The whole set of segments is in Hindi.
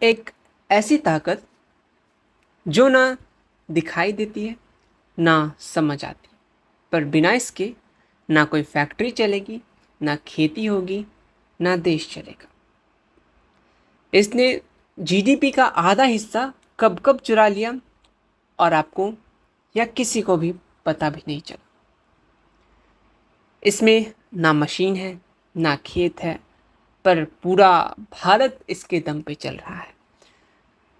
एक ऐसी ताकत जो ना दिखाई देती है ना समझ आती, पर बिना इसके ना कोई फैक्ट्री चलेगी, ना खेती होगी, ना देश चलेगा। इसने जीडीपी का आधा हिस्सा कब कब चुरा लिया और आपको या किसी को भी पता भी नहीं चला। इसमें ना मशीन है, ना खेत है, पर पूरा भारत इसके दम पे चल रहा है।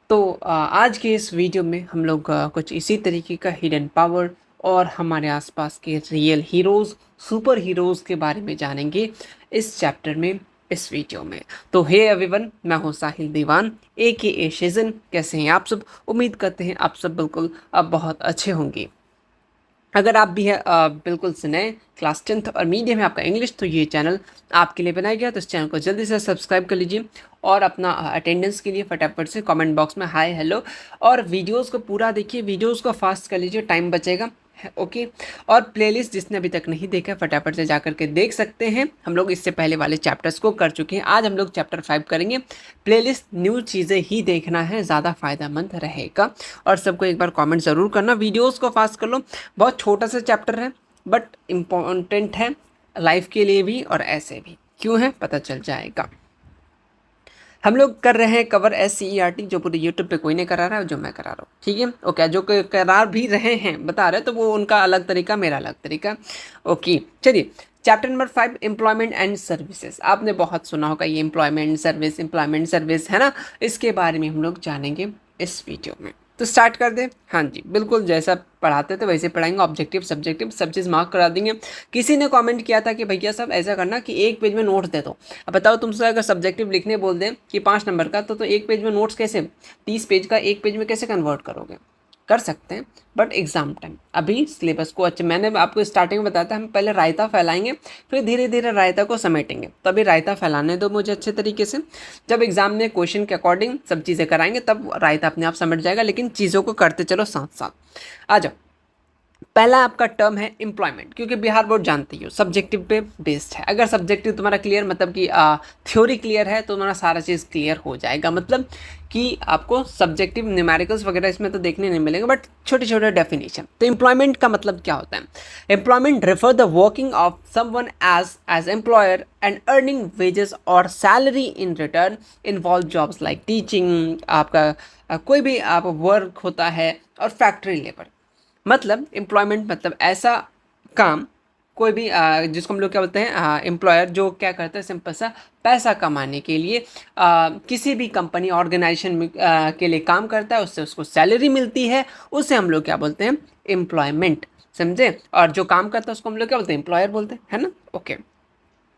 तो आज के इस वीडियो में हम लोग कुछ इसी तरीके का हिडन पावर और हमारे आसपास के रियल हीरोज़, सुपर हीरोज़ के बारे में जानेंगे इस चैप्टर में, इस वीडियो में। तो हे एवरीवन, मैं हूँ साहिल दीवान ए शेजन। कैसे हैं आप सब? उम्मीद करते हैं आप सब बिल्कुल अब बहुत अच्छे होंगे। अगर आप भी है बिल्कुल से नए क्लास 10th और मीडियम है आपका इंग्लिश, तो ये चैनल आपके लिए बनाया गया। तो इस चैनल को जल्दी से सब्सक्राइब कर लीजिए और अपना अटेंडेंस के लिए फटाफट से कमेंट बॉक्स में हाय हेलो, और वीडियोस को पूरा देखिए, वीडियोस को फास्ट कर लीजिए, टाइम बचेगा। ओके। और प्लेलिस्ट जिसने अभी तक नहीं देखा फटाफट से जा करके देख सकते हैं। हम लोग इससे पहले वाले चैप्टर्स को कर चुके हैं। आज हम लोग चैप्टर 5 करेंगे। प्लेलिस्ट न्यू चीज़ें ही देखना है, ज़्यादा फायदेमंद रहेगा। और सबको एक बार कमेंट ज़रूर करना, वीडियोस को फास्ट कर लो। बहुत छोटा सा चैप्टर है बट इम्पोर्टेंट है लाइफ के लिए भी और ऐसे भी। क्यों है पता चल जाएगा। हम लोग कर रहे हैं कवर SCERT, जो पूरे यूट्यूब पे कोई नहीं करा रहा है, जो मैं करा रहा हूँ। ठीक है ओके। जो करा भी रहे हैं बता रहे, तो वो उनका अलग तरीका, मेरा अलग तरीका। ओके चलिए, chapter number 5, employment and services. आपने बहुत सुना होगा ये एम्प्लॉयमेंट सर्विस है ना। इसके बारे में हम लोग जानेंगे इस वीडियो में। तो स्टार्ट कर दें। हाँ जी, बिल्कुल जैसा पढ़ाते थे वैसे पढ़ाएंगे। ऑब्जेक्टिव सब्जेक्टिव सब चीज़ मार्क करा देंगे। किसी ने कमेंट किया था कि भैया साहब ऐसा करना कि एक पेज में नोट्स दे दो। अब बताओ, तुमसे अगर सब्जेक्टिव लिखने बोल दें कि 5 नंबर का, तो एक पेज में नोट्स कैसे, 30 पेज का एक पेज में कैसे कन्वर्ट करोगे? कर सकते हैं बट एग्ज़ाम टाइम। अभी सिलेबस को अच्छा, मैंने आपको स्टार्टिंग में बताया था, हम पहले रायता फैलाएंगे, फिर धीरे धीरे रायता को समेटेंगे। तो अभी रायता फैलाने दो मुझे अच्छे तरीके से। जब एग्ज़ाम में क्वेश्चन के अकॉर्डिंग सब चीज़ें कराएंगे तब रायता अपने आप समेट जाएगा, लेकिन चीज़ों को करते चलो साथ साथ। आ जाओ। पहला आपका टर्म है एम्प्लॉयमेंट, क्योंकि बिहार बोर्ड जानती हो सब्जेक्टिव पे बेस्ड है। अगर सब्जेक्टिव तुम्हारा क्लियर, मतलब कि थ्योरी क्लियर है, तो तुम्हारा सारा चीज़ क्लियर हो जाएगा। मतलब कि आपको सब्जेक्टिव न्यूमेरिकल्स वगैरह इसमें तो देखने नहीं मिलेंगे, बट छोटे छोटे डेफिनेशन। तो एम्प्लॉयमेंट का मतलब क्या होता है? Employment refer the working of someone as employer and earning wages और salary in return involve jobs like teaching, आपका कोई भी आप वर्क होता है, और फैक्ट्री लेबर। मतलब एम्प्लॉयमेंट मतलब ऐसा काम, कोई भी जिसको हम लोग क्या बोलते हैं, एम्प्लॉयर, जो क्या करता है सिंपल सा पैसा कमाने के लिए किसी भी कंपनी ऑर्गेनाइजेशन में के लिए काम करता है, उससे उसको सैलरी मिलती है, उसे हम लोग क्या बोलते हैं? एम्प्लॉयमेंट। समझे? और जो काम करता है उसको हम लोग क्या बोलते हैं? एम्प्लॉयर बोलते हैं, है ना। ओके।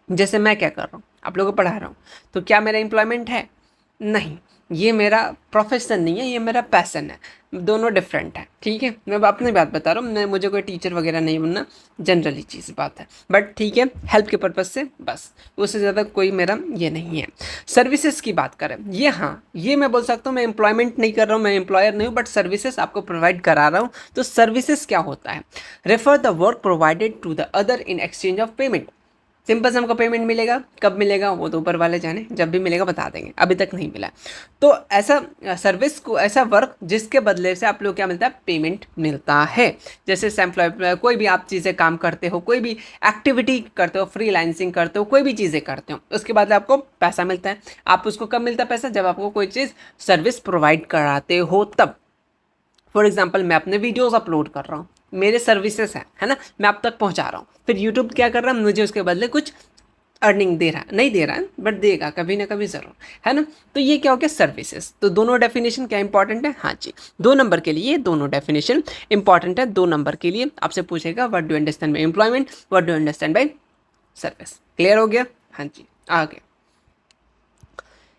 जैसे मैं क्या कर रहा हूँ, आप लोगों को पढ़ा रहा हूँ, तो क्या मेरा एम्प्लॉयमेंट है? नहीं, ये मेरा प्रोफेशन नहीं है, ये मेरा पैसन है। दोनों डिफरेंट है। ठीक है, मैं अपनी बात बता रहा हूँ। मैं, मुझे कोई टीचर वगैरह नहीं बनना, जनरली चीज़ बात है, बट ठीक है, हेल्प के पर्पज़ से बस, उससे ज़्यादा कोई मेरा ये नहीं है। सर्विसेज की बात करें, ये हाँ, ये मैं बोल सकता हूँ, मैं एम्प्लॉयमेंट नहीं कर रहा हूँ, मैं एम्प्लॉयर नहीं हूँ, बट सर्विसेज आपको प्रोवाइड करा रहा हूँ। तो सर्विसेज क्या होता है? Refer the work provided to the other in exchange of payment. Simple से हमको पेमेंट मिलेगा, कब मिलेगा वो तो ऊपर वाले जाने, जब भी मिलेगा बता देंगे, अभी तक नहीं मिला। तो ऐसा सर्विस को, ऐसा वर्क जिसके बदले से आप लोग क्या मिलता है? पेमेंट मिलता है। जैसे एम्प्लॉय, कोई भी आप चीज़ें काम करते हो, कोई भी एक्टिविटी करते हो, फ्रीलांसिंग करते हो, कोई भी चीज़ें करते हो, उसके बाद आपको पैसा मिलता है। आप उसको कब मिलता है पैसा? जब आपको कोई चीज़ सर्विस प्रोवाइड कराते हो तब। फॉर एग्जाम्पल, मैं अपने वीडियोस अपलोड कर रहा हूँ, मेरे सर्विसेज हैं, है ना, मैं आप तक पहुँचा रहा हूँ, फिर यूट्यूब क्या कर रहा है? मुझे उसके बदले कुछ अर्निंग दे रहा है, नहीं दे रहा है बट देगा कभी ना कभी ज़रूर, है ना। तो ये क्या हो गया? सर्विसेज। तो दोनों डेफिनेशन क्या इंपॉर्टेंट है? हाँ जी, 2 नंबर के लिए दोनों डेफिनेशन इंपॉर्टेंट है। 2 नंबर के लिए आपसे पूछेगा what do understand by employment, what do understand by service. Clear हो गया? हाँ जी, आगे।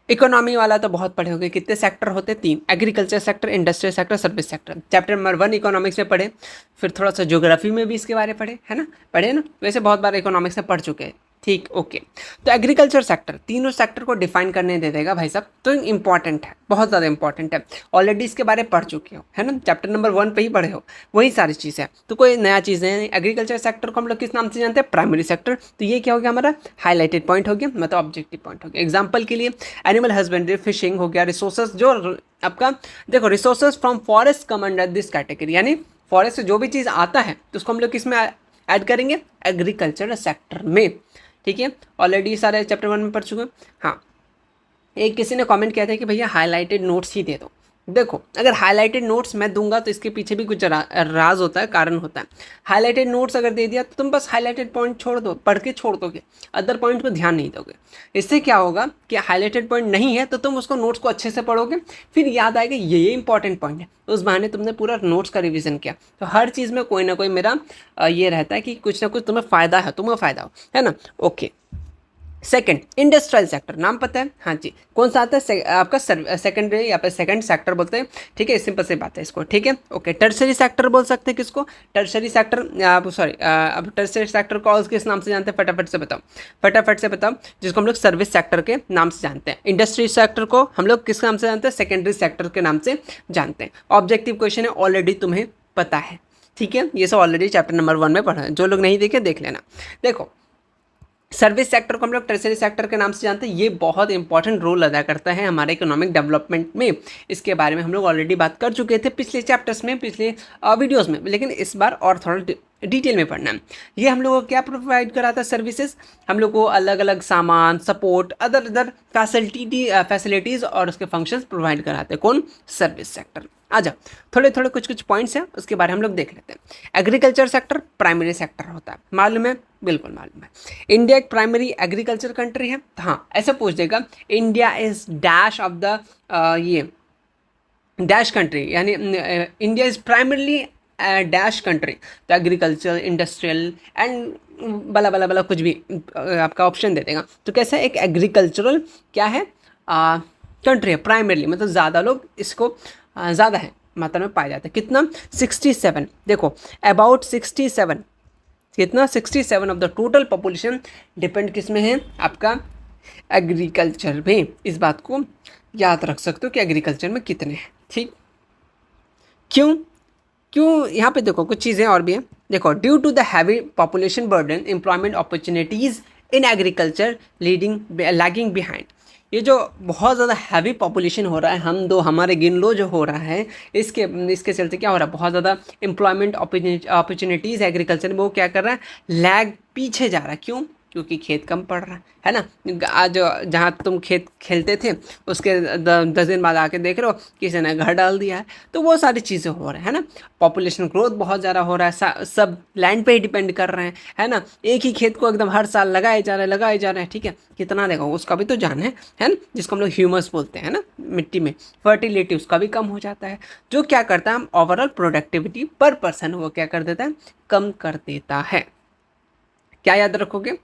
इकोनॉमी वाला तो बहुत पढ़े होंगे। कितने सेक्टर होते? 3, agriculture sector, industrial sector, service sector. Chapter number 1 economics में पढ़े, फिर थोड़ा सा ज्योग्राफी में भी इसके बारे में पढ़े, है ना, पढ़े ना। वैसे बहुत बार इकोनॉमिक्स में पढ़ चुके हैं, ठीक, ओके। तो एग्रीकल्चर सेक्टर तीनों सेक्टर को डिफाइन करने दे देगा भाई साहब, तो इंपॉर्टेंट है, बहुत ज़्यादा इंपॉर्टेंट है। ऑलरेडी इसके बारे में पढ़ चुके हो, है ना, चैप्टर नंबर 1 पे ही पढ़े हो, वही सारी चीज़ें हैं, तो कोई नया चीज़ है। एग्रीकल्चर सेक्टर को हम लोग किस नाम से जानते हैं? Primary sector. तो ये क्या हो गया हमारा? हाईलाइटेड पॉइंट हो गया, मतलब ऑब्जेक्टिव पॉइंट हो गया। एग्जाम्पल के लिए एनिमल हस्बेंड्री, फिशिंग हो गया, रिसोर्सेज जो आपका देखो, resources from forest come under this category, यानी फॉरेस्ट से जो भी चीज़ आता है तो उसको हम लोग किस में ऐड करेंगे? एग्रीकल्चर सेक्टर में। ठीक है, ऑलरेडी सारे चैप्टर 1 में पढ़ चुके हैं। हाँ, एक किसी ने कमेंट किया था कि भैया हाईलाइटेड नोट्स ही दे दो। देखो, अगर हाईलाइटेड नोट्स मैं दूंगा तो इसके पीछे भी कुछ राज होता है, कारण होता है। हाईलाइटेड नोट्स अगर दे दिया तो तुम बस हाईलाइटेड पॉइंट छोड़ दो, पढ़ के छोड़ दोगे, अदर पॉइंट को ध्यान नहीं दोगे। इससे क्या होगा कि हाईलाइटेड पॉइंट नहीं है तो तुम उसको नोट्स को अच्छे से पढ़ोगे, फिर याद आएगा ये इंपॉर्टेंट पॉइंट है, तो उस बहाने तुमने पूरा नोट्स का रिविजन किया। तो हर चीज़ में कोई ना कोई मेरा ये रहता है कि कुछ ना कुछ तुम्हें फ़ायदा है, तुम्हें फ़ायदा हो, है ना। ओके, सेकंड इंडस्ट्रियल सेक्टर, नाम पता है? हाँ जी, कौन सा आता है? आपका सेकेंडरी या फिर सेकंड सेक्टर बोलते हैं। ठीक है, सिंपल सी बात है इसको। ठीक है, ओके। टर्सरी सेक्टर बोल सकते हैं किसको? टर्सरी सेक्टर, सॉरी, अब टर्सरी सेक्टर को किस नाम से जानते हैं? फटाफट से बताओ, फटाफट से बताओ। जिसको हम लोग सर्विस सेक्टर के नाम से जानते हैं। इंडस्ट्री सेक्टर को हम लोग किस नाम से जानते हैं? सेकेंडरी सेक्टर के नाम से जानते हैं। ऑब्जेक्टिव क्वेश्चन है, ऑलरेडी तुम्हें पता है। ठीक है, ये सब ऑलरेडी चैप्टर नंबर 1 में पढ़ा है, जो लोग नहीं देखे देख लेना। देखो, सर्विस सेक्टर को हम लोग टर्सरी सेक्टर के नाम से जानते हैं। ये बहुत इंपॉर्टेंट रोल अदा करता है हमारे इकोनॉमिक डेवलपमेंट में। इसके बारे में हम लोग ऑलरेडी बात कर चुके थे पिछले चैप्टर्स में, पिछले वीडियोस में, लेकिन इस बार और थोड़ा डिटेल में पढ़ना है। ये हम लोग को क्या प्रोवाइड कराता है? सर्विसेज। हम लोग को अलग अलग सामान, सपोर्ट, अदर फैसिलिटीज़ और उसके फंक्शंस प्रोवाइड कराते हैं। कौन? Service sector. आ जाओ, थोड़े थोड़े कुछ पॉइंट्स हैं, उसके बारे में हम लोग देख लेते हैं। एग्रीकल्चर सेक्टर प्राइमरी सेक्टर होता है, मालूम है? बिल्कुल मालूम है। इंडिया एक प्राइमरी एग्रीकल्चर कंट्री है। तो हाँ, ऐसे पूछ देगा, India is dash of the ये डैश कंट्री, यानी India is primarily dash country. तो एग्रीकल्चर, इंडस्ट्रियल एंड बला बला बला कुछ भी आपका ऑप्शन दे देगा। तो कैसा एक एग्रीकल्चरल क्या है? कंट्री है प्राइमरली, मतलब ज़्यादा लोग इसको ज़्यादा है मात्रा में पाए जाते हैं। कितना? 67। देखो, अबाउट 67, कितना? 67 of the total population depend किस में है? आपका एग्रीकल्चर में। इस बात को याद रख सकते हो कि एग्रीकल्चर में कितने हैं। ठीक, क्यों क्यों यहाँ पे देखो कुछ चीज़ें और भी हैं। देखो, due to the heavy population burden, employment opportunities in agriculture lagging behind. ये जो बहुत ज़्यादा हैवी पॉपुलेशन हो रहा है, हम दो हमारे गिन लो जो हो रहा है, इसके चलते क्या हो रहा है? बहुत ज़्यादा एम्प्लॉयमेंट अपॉर्चुनिटीज़ एग्रीकल्चर में वो क्या कर रहा है? लैग, पीछे जा रहा है। क्यों? क्योंकि खेत कम पड़ रहा है ना। आज जहाँ तुम खेत खेलते थे उसके 10 दिन बाद आके देख रहे हो किसी ने घर डाल दिया है। तो वो सारी चीज़ें हो रही है ना। पॉपुलेशन ग्रोथ बहुत ज़्यादा हो रहा है, सब लैंड पे ही डिपेंड कर रहे हैं, है ना। एक ही खेत को एकदम हर साल लगाए जा रहे हैं। ठीक है, कितना देखो, उसका भी तो जान है ना, जिसको हम लोग ह्यूमस बोलते हैं ना, मिट्टी में फर्टिलिटी उसका भी कम हो जाता है, जो क्या करता है? ओवरऑल प्रोडक्टिविटी पर पर्सन वो क्या कर देता है? कम कर देता है। क्या याद रखोगे?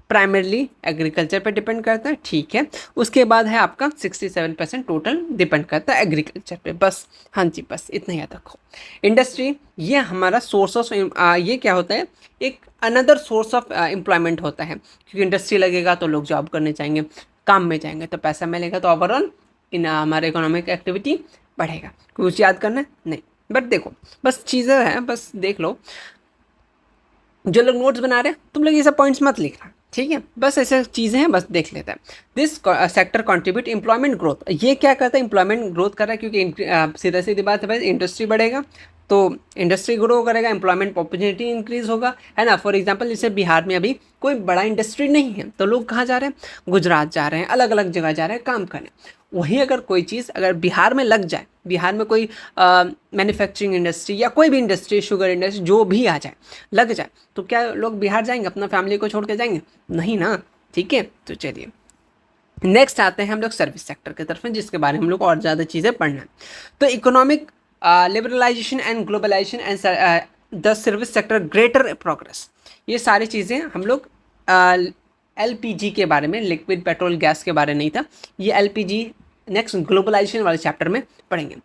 प्राइमरली एग्रीकल्चर पे डिपेंड करता है। ठीक है, उसके बाद है आपका 67% टोटल डिपेंड करता है एग्रीकल्चर पे। बस, हाँ जी, बस इतना याद रखो। इंडस्ट्री, ये हमारा सोर्स ऑफ ये क्या होता है? एक अनदर सोर्स ऑफ एम्प्लॉयमेंट होता है, क्योंकि इंडस्ट्री लगेगा तो लोग जॉब करने जाएंगे, काम में जाएंगे, तो पैसा मिलेगा, तो ओवरऑल इन हमारे इकोनॉमिक एक्टिविटी बढ़ेगा। कुछ याद करना है? नहीं, बट देखो, बस चीज़ें हैं, बस देख लो। जो लोग नोट्स बना रहे हैं तुम लोग ये सब पॉइंट्स मत लिखना, ठीक है, बस ऐसे चीज़ें हैं, बस देख लेते हैं। This sector contribute employment growth. ये क्या करता है? एम्प्लॉयमेंट ग्रोथ कर रहा है, क्योंकि सीधा सीधी बात है भाई, इंडस्ट्री बढ़ेगा तो इंडस्ट्री ग्रो करेगा, एम्प्लॉयमेंट अपॉर्चुनिटी इंक्रीज होगा, है ना। फॉर एग्जांपल, जैसे बिहार में अभी कोई बड़ा इंडस्ट्री नहीं है, तो लोग कहाँ जा रहे हैं? गुजरात जा रहे हैं, अलग अलग जगह जा रहे हैं काम करने। वहीं अगर कोई चीज़ अगर बिहार में लग जाए, बिहार में कोई मैन्युफैक्चरिंग इंडस्ट्री या कोई भी इंडस्ट्री, शुगर इंडस्ट्री जो भी आ जाए, लग जाए, तो क्या लोग बिहार जाएंगे? अपना फैमिली को छोड़ के जाएंगे? नहीं ना। ठीक है, तो चलिए नेक्स्ट आते हैं हम लोग सर्विस सेक्टर की तरफ, जिसके बारे में हम लोग और ज़्यादा चीज़ें पढ़ना है। तो economic liberalisation and globalisation and the service sector greater progress, ये सारी चीज़ें हम लोग LPG के बारे में, लिक्विड पेट्रोल गैस के बारे नहीं था, ये LPG नेक्स्ट ग्लोबलाइजेशन वाले चैप्टर में पढ़ेंगे।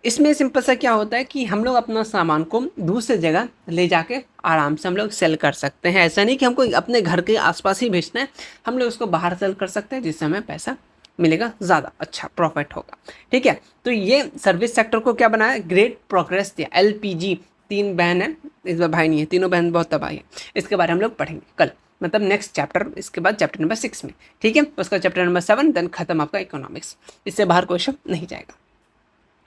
इसमें सिंपल सा क्या होता है कि हम लोग अपना सामान को दूसरी जगह ले जाके आराम से हम लोग सेल कर सकते हैं। ऐसा नहीं कि हमको अपने घर के आसपास ही बेचना है, हम लोग उसको बाहर सेल कर सकते हैं, जिससे हमें पैसा मिलेगा, ज़्यादा अच्छा प्रॉफिट होगा। ठीक है, तो ये सर्विस सेक्टर को क्या बनाया, ग्रेट प्रोग्रेस दिया। एलपीजी, 3 बहन है, इस बार भाई नहीं है, तीनों बहन बहुत तबाही है। इसके बारे में हम लोग पढ़ेंगे कल, मतलब नेक्स्ट चैप्टर, इसके बाद चैप्टर नंबर 6 में। ठीक है, उसका चैप्टर नंबर 7, देन खत्म आपका इकोनॉमिक्स। इससे बाहर क्वेश्चन नहीं जाएगा।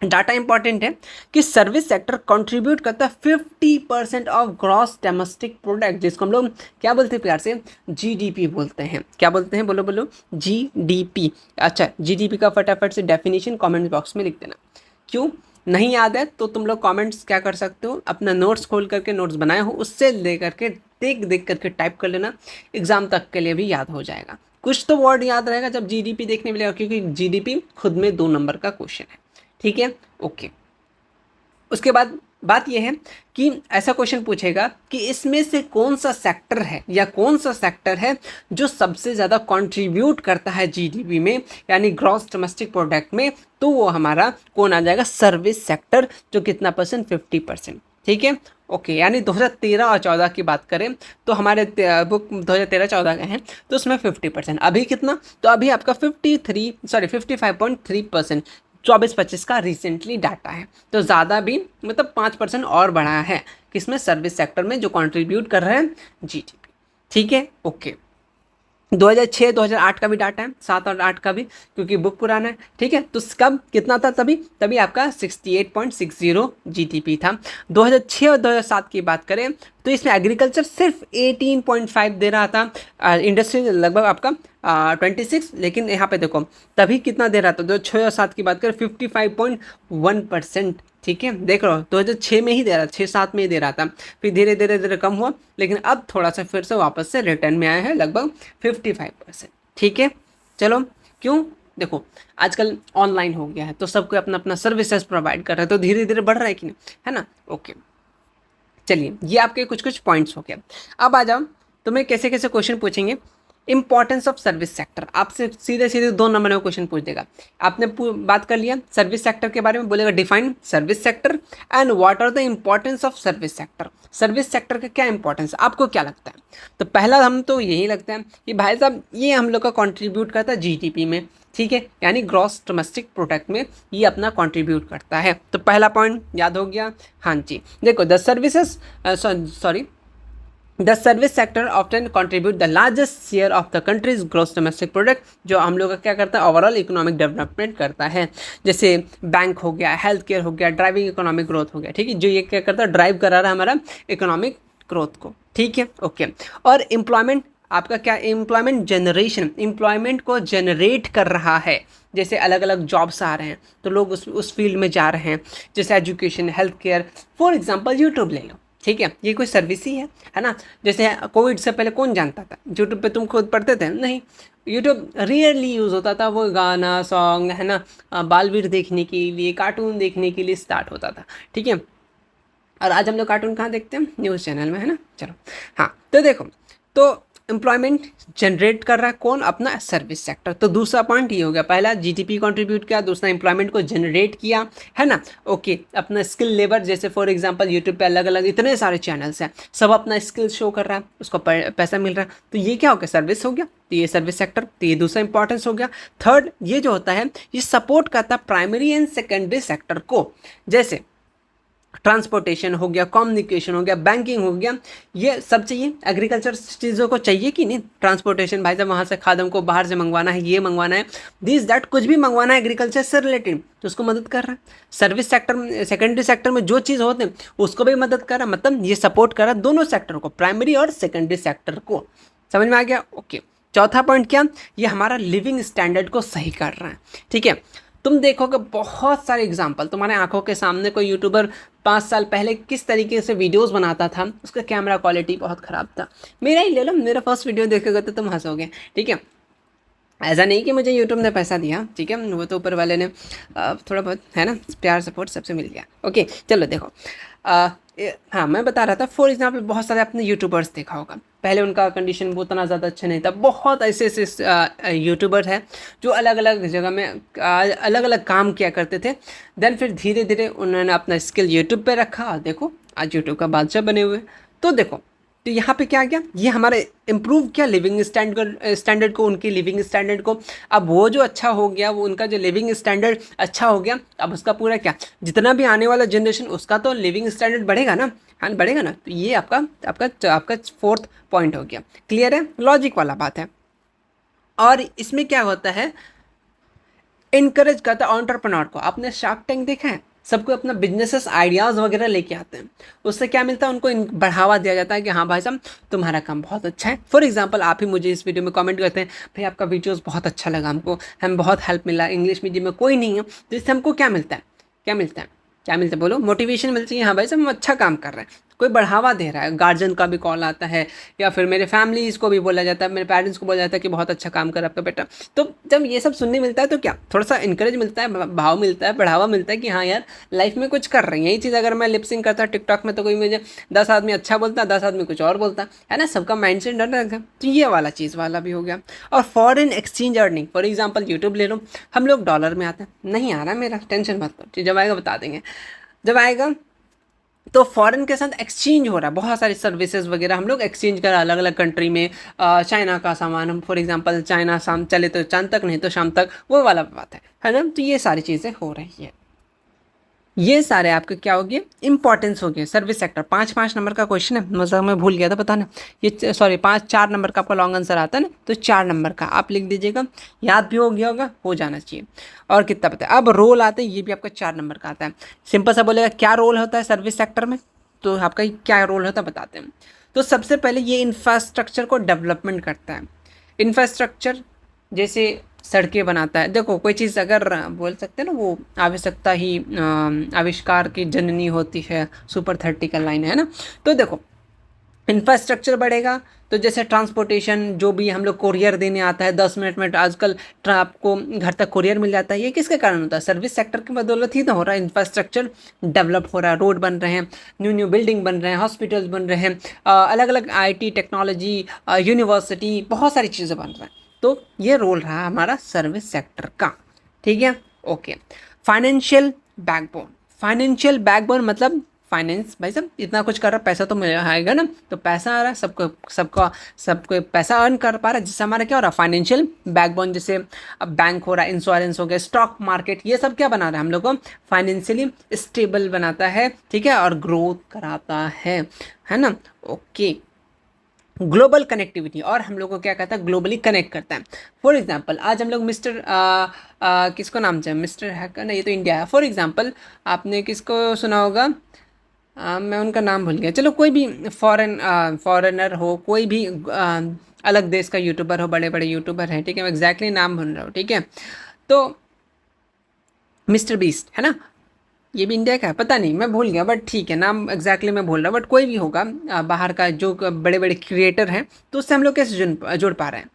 डाटा इंपॉर्टेंट है कि सर्विस सेक्टर कंट्रीब्यूट करता है 50% ऑफ ग्रॉस डोमेस्टिक प्रोडक्ट, जिसको हम लोग क्या बोलते हैं प्यार से, जीडीपी बोलते हैं। क्या बोलते हैं, बोलो बोलो, जीडीपी। अच्छा, जीडीपी का फटाफट से डेफिनेशन कमेंट बॉक्स में लिख देना। क्यों नहीं याद है तो तुम लोग कमेंट्स क्या कर सकते हो, अपना नोट्स खोल करके, नोट्स बनाए हो उससे ले करके देख देख करके टाइप कर लेना, एग्जाम तक के लिए भी याद हो जाएगा। कुछ तो वर्ड याद रहेगा जब जीडीपी देखने मिलेगा, क्योंकि जीडीपी खुद में 2 नंबर का क्वेश्चन है। ठीक है, ओके। उसके बाद बात यह है कि ऐसा क्वेश्चन पूछेगा कि इसमें से कौन सा सेक्टर है या कौन सा सेक्टर है जो सबसे ज़्यादा कंट्रीब्यूट करता है जीडीपी में, यानी ग्रॉस डोमेस्टिक प्रोडक्ट में, तो वो हमारा कौन आ जाएगा, सर्विस सेक्टर, जो कितना परसेंट, 50%। ठीक है, ओके। यानी 2013 और 14 की बात करें तो हमारे बुक 2013-14 का है, तो उसमें 50%। अभी कितना, तो अभी आपका 55.3% 24-25 का रिसेंटली डाटा है, तो ज़्यादा भी मतलब 5% और बढ़ा है किसमें, सर्विस सेक्टर में, जो कंट्रीब्यूट कर रहे हैं जीडीपी। ठीक है, ओके। 2006-2008 का भी डाटा है, 7 और 8 का भी, क्योंकि बुक पुराना है। ठीक है, तो कब कितना था, तभी तभी आपका 68.60 जीडीपी था। 2006 और 2007 की बात करें तो इसमें एग्रीकल्चर सिर्फ 18.5 दे रहा था, इंडस्ट्री लगभग आपका 26, लेकिन यहाँ पे देखो तभी कितना दे रहा था, 2006 और 7 की बात करें 55.1%। ठीक है, देख रहे हो 2006 में ही दे रहा था, 6-7 में ही दे रहा था, फिर धीरे धीरे धीरे कम हुआ, लेकिन अब थोड़ा सा फिर से वापस से रिटर्न में आया है, लगभग 55%। ठीक है, चलो, क्यों, देखो आजकल ऑनलाइन हो गया है, तो सबको अपना अपना सर्विसेज प्रोवाइड कर रहे हैं, तो धीरे धीरे बढ़ रहा है कि नहीं, है ना, ओके। चलिए, ये आपके कुछ कुछ पॉइंट्स हो गए। अब आ जाओ, तुम्हें कैसे कैसे क्वेश्चन पूछेंगे। इंपॉर्टेंस ऑफ सर्विस सेक्टर, आपसे सीधे सीधे 2 नंबर में क्वेश्चन पूछ देगा। आपने बात कर लिया सर्विस सेक्टर के बारे में, बोलेगा define service sector and what are the importance of service sector. Service sector का क्या इंपॉर्टेंस है, आपको क्या लगता है? तो पहला हम तो यही लगता है कि भाई साहब ये हम लोग का कॉन्ट्रीब्यूट करता है जीडीपी में। ठीक है, यानी ग्रॉस डोमेस्टिक प्रोडक्ट में ये अपना कंट्रीब्यूट करता है। तो पहला पॉइंट याद हो गया। हाँ जी, देखो the services the service sector often contribute the largest share of the countries gross domestic product, जो हम लोग का क्या करता है, ओवरऑल इकोनॉमिक डेवलपमेंट करता है। जैसे बैंक हो गया, हेल्थ केयर हो गया, ड्राइविंग इकोनॉमिक ग्रोथ हो गया। ठीक है, जो ये क्या करता है, ड्राइव करा रहा है हमारा इकोनॉमिक ग्रोथ को। ठीक है, ओके। और एम्प्लॉयमेंट, आपका क्या, एम्प्लॉयमेंट जनरेशन, एम्प्लॉयमेंट को जनरेट कर रहा है। जैसे अलग अलग जॉब्स आ रहे हैं तो लोग उस फील्ड में जा रहे हैं, जैसे education, health care, for example YouTube ले लो। ठीक है, ये कोई सर्विस ही है ना। जैसे कोविड से पहले कौन जानता था यूट्यूब पे, तुम खुद पढ़ते थे नहीं, यूट्यूब रियरली यूज़ होता था, वो गाना सॉन्ग है ना, बालवीर देखने के लिए, कार्टून देखने के लिए स्टार्ट होता था। ठीक है, और आज हम लोग कार्टून कहाँ देखते हैं, न्यूज़ चैनल में, है ना। चलो, हाँ, तो देखो, तो एम्प्लॉयमेंट जनरेट कर रहा है कौन, अपना सर्विस सेक्टर। तो दूसरा पॉइंट ये हो गया, पहला जीडीपी कंट्रीब्यूट किया, दूसरा एम्प्लॉयमेंट को जनरेट किया, है ना, ओके। अपना स्किल लेबर, जैसे फॉर एग्जांपल यूट्यूब पे अलग अलग इतने सारे चैनल्स हैं, सब अपना स्किल शो कर रहा है, उसको पैसा मिल रहा है, तो ये क्या हो गया, सर्विस हो गया। तो ये सर्विस सेक्टर, तो ये दूसरा इंपॉर्टेंस हो गया। थर्ड, ये जो होता है ये सपोर्ट करता है प्राइमरी एंड सेकेंडरी सेक्टर को, जैसे ट्रांसपोर्टेशन हो गया, कम्युनिकेशन हो गया, बैंकिंग हो गया, ये सब चाहिए। एग्रीकल्चर चीज़ों को चाहिए कि नहीं, ट्रांसपोर्टेशन, भाई साहब वहाँ से खाद हमको बाहर से मंगवाना है, ये मंगवाना है, दिस दैट, कुछ भी मंगवाना है एग्रीकल्चर से रिलेटेड, तो उसको मदद कर रहा है। सर्विस सेक्टर, सेकेंडरी सेक्टर में जो चीज़ होते हैं उसको भी मदद कर रहा है, मतलब ये सपोर्ट कर रहा है दोनों सेक्टर को, प्राइमरी और सेकेंडरी सेक्टर को। समझ में आ गया, ओके। चौथा पॉइंट क्या, ये हमारा लिविंग स्टैंडर्ड को सही कर रहा है। ठीक है, तुम देखोगे बहुत सारे एग्जाम्पल तुम्हारे आंखों के सामने, कोई यूट्यूबर 5 साल पहले किस तरीके से वीडियोस बनाता था, उसका कैमरा क्वालिटी बहुत ख़राब था। मेरा ही ले लो, मेरा फर्स्ट वीडियो देखोगे तो तुम हंसोगे। ठीक है, ऐसा नहीं कि मुझे यूट्यूब ने पैसा दिया, ठीक है, वो तो ऊपर वाले ने थोड़ा बहुत, है ना, प्यार सपोर्ट सबसे मिल गया। ओके, चलो देखो, हाँ मैं बता रहा था, फॉर एग्जांपल बहुत सारे आपने यूट्यूबर्स देखा होगा, पहले उनका कंडीशन वो उतना ज़्यादा अच्छा नहीं था, बहुत ऐसे ऐसे यूट्यूबर हैं जो अलग अलग जगह में अलग अलग काम किया करते थे। देन फिर धीरे धीरे उन्होंने अपना स्किल यूट्यूब पे रखा और देखो आज यूट्यूब का बादशाह बने हुए। तो देखो, तो यहाँ पे क्या गया, ये हमारे इम्प्रूव किया लिविंग स्टैंडर्ड को, उनकी लिविंग स्टैंडर्ड को। अब वो जो अच्छा हो गया, वो उनका जो लिविंग स्टैंडर्ड अच्छा हो गया, अब उसका पूरा क्या, जितना भी आने वाला जनरेशन उसका तो लिविंग स्टैंडर्ड बढ़ेगा ना, हाँ बढ़ेगा ना। तो ये आपका आपका आपका फोर्थ पॉइंट हो गया। क्लियर है, लॉजिक वाला बात है। और इसमें क्या होता है, इनकरेज करता है एंटरप्रेन्योर को। आपने शार्क टैंक देखा है, सबको अपना बिजनेसेस आइडियाज़ वगैरह लेके आते हैं, उससे क्या मिलता है, उनको बढ़ावा दिया जाता है कि हाँ भाई साहब तुम्हारा काम बहुत अच्छा है। फॉर एग्जांपल आप ही मुझे इस वीडियो में कमेंट करते हैं, भाई आपका वीडियोस बहुत अच्छा लगा हमको, हम बहुत हेल्प मिला, इंग्लिश मीडियम में कोई नहीं है, तो इससे हमको क्या मिलता है, क्या मिलता है, क्या मिलता है बोलो, मोटिवेशन मिलती है, हाँ भाई साहब हम अच्छा काम कर रहे हैं, कोई बढ़ावा दे रहा है। गार्जियन का भी कॉल आता है, या फिर मेरे फैमिलीज़ को भी बोला जाता है, मेरे पेरेंट्स को बोला जाता है कि बहुत अच्छा काम कर आपका बेटा। तो जब ये सब सुनने मिलता है तो क्या थोड़ा सा इंकरेज मिलता है, भाव मिलता है, बढ़ावा मिलता है कि हाँ यार लाइफ में कुछ कर रही है। यही चीज़ अगर मैं लिपसिंग करता टिकटॉक में तो कोई मुझे 10 आदमी अच्छा बोलता, 10 आदमी कुछ और बोलता है ना, सबका माइंड सेट डर रखा। तो ये वाला चीज़ वाला भी हो गया। और foreign exchange earning, for example YouTube ले लो, हम लोग डॉलर में आते हैं, नहीं आ रहा मेरा, टेंशन मत लो, जब आएगा बता देंगे। जब आएगा तो फॉरेन के साथ एक्सचेंज हो रहा है, बहुत सारी सर्विसेज वगैरह हम लोग एक्सचेंज कर अलग अलग कंट्री में। चाइना का सामान हम फॉर एग्जांपल चाइना शाम चले तो चांद तक, नहीं तो शाम तक, वो वाला बात है ना। तो ये सारी चीज़ें हो रही है। ये सारे आपके क्या हो गए, इंपॉर्टेंस हो गए सर्विस सेक्टर। 5-5 नंबर का क्वेश्चन है, मतलब मैं भूल गया था बताना, ये सॉरी 5-4 नंबर का आपका लॉन्ग आंसर आता है ना, तो 4 नंबर का आप लिख दीजिएगा, याद भी हो गया होगा, हो जाना चाहिए। और कितना पता है, अब रोल आते हैं, ये भी आपका 4 नंबर का आता है। सिंपल सा बोलेगा क्या रोल होता है सर्विस सेक्टर में, तो आपका क्या रोल होता है बताते हैं। तो सबसे पहले ये इंफ्रास्ट्रक्चर को डेवलपमेंट करता है। इंफ्रास्ट्रक्चर जैसे सड़कें बनाता है। देखो कोई चीज़ अगर बोल सकते हैं ना, वो आवश्यकता ही आविष्कार की जननी होती है, सुपर 30 का लाइन है ना। तो देखो इंफ्रास्ट्रक्चर बढ़ेगा तो जैसे ट्रांसपोर्टेशन, जो भी हम लोग कोरियर देने आता है 10 मिनट में आजकल आपको घर तक कोरियर मिल जाता है, ये किसके कारण होता है, सर्विस सेक्टर की बदौलत ही तो हो रहा है। इंफ्रास्ट्रक्चर डेवलप हो रहा है, रोड बन रहे हैं, न्यू न्यू बिल्डिंग बन रहे हैं, हॉस्पिटल्स बन रहे हैं, अलग अलग आईटी टेक्नोलॉजी, यूनिवर्सिटी, बहुत सारी चीज़ें बन रही हैं। तो ये रोल रहा हमारा सर्विस सेक्टर का। ठीक है, okay. Financial backbone, financial backbone मतलब फाइनेंस, भाई साहब इतना कुछ कर रहा है, पैसा तो मिल आएगा ना, तो पैसा आ रहा है, सबको पैसा अर्न कर पा रहा है, जिससे हमारा क्या हो रहा है, फाइनेंशियल बैकबोन। जैसे अब बैंक हो रहा है, इंश्योरेंस हो गया, स्टॉक मार्केट, ये सब क्या बना रहा है हम लोग को, फाइनेंशियली स्टेबल बनाता है। ठीक है, और ग्रोथ कराता है ना। ओके, ग्लोबल कनेक्टिविटी, और हम लोग को क्या कहता है, ग्लोबली कनेक्ट करता है। फॉर एग्जांपल आज हम लोग मिस्टर किसको नाम चाहिए, मिस्टर हैकर नहीं, ये तो इंडिया है। फॉर एग्जांपल आपने किसको सुना होगा, मैं उनका नाम भूल गया, चलो कोई भी फॉरेनर हो, कोई भी अलग देश का यूट्यूबर हो, बड़े बड़े यूट्यूबर हैं, ठीक है, मैं एग्जैक्टली नाम भूल रहा हूँ। ठीक है, तो मिस्टर बीस्ट है ना, ये भी इंडिया का है, पता नहीं मैं भूल गया, बट ठीक है नाम एग्जैक्टली मैं भूल रहा हूँ, बट कोई भी होगा बाहर का जो बड़े बड़े क्रिएटर हैं, तो उससे हम लोग कैसे जुड़ पा रहे हैं,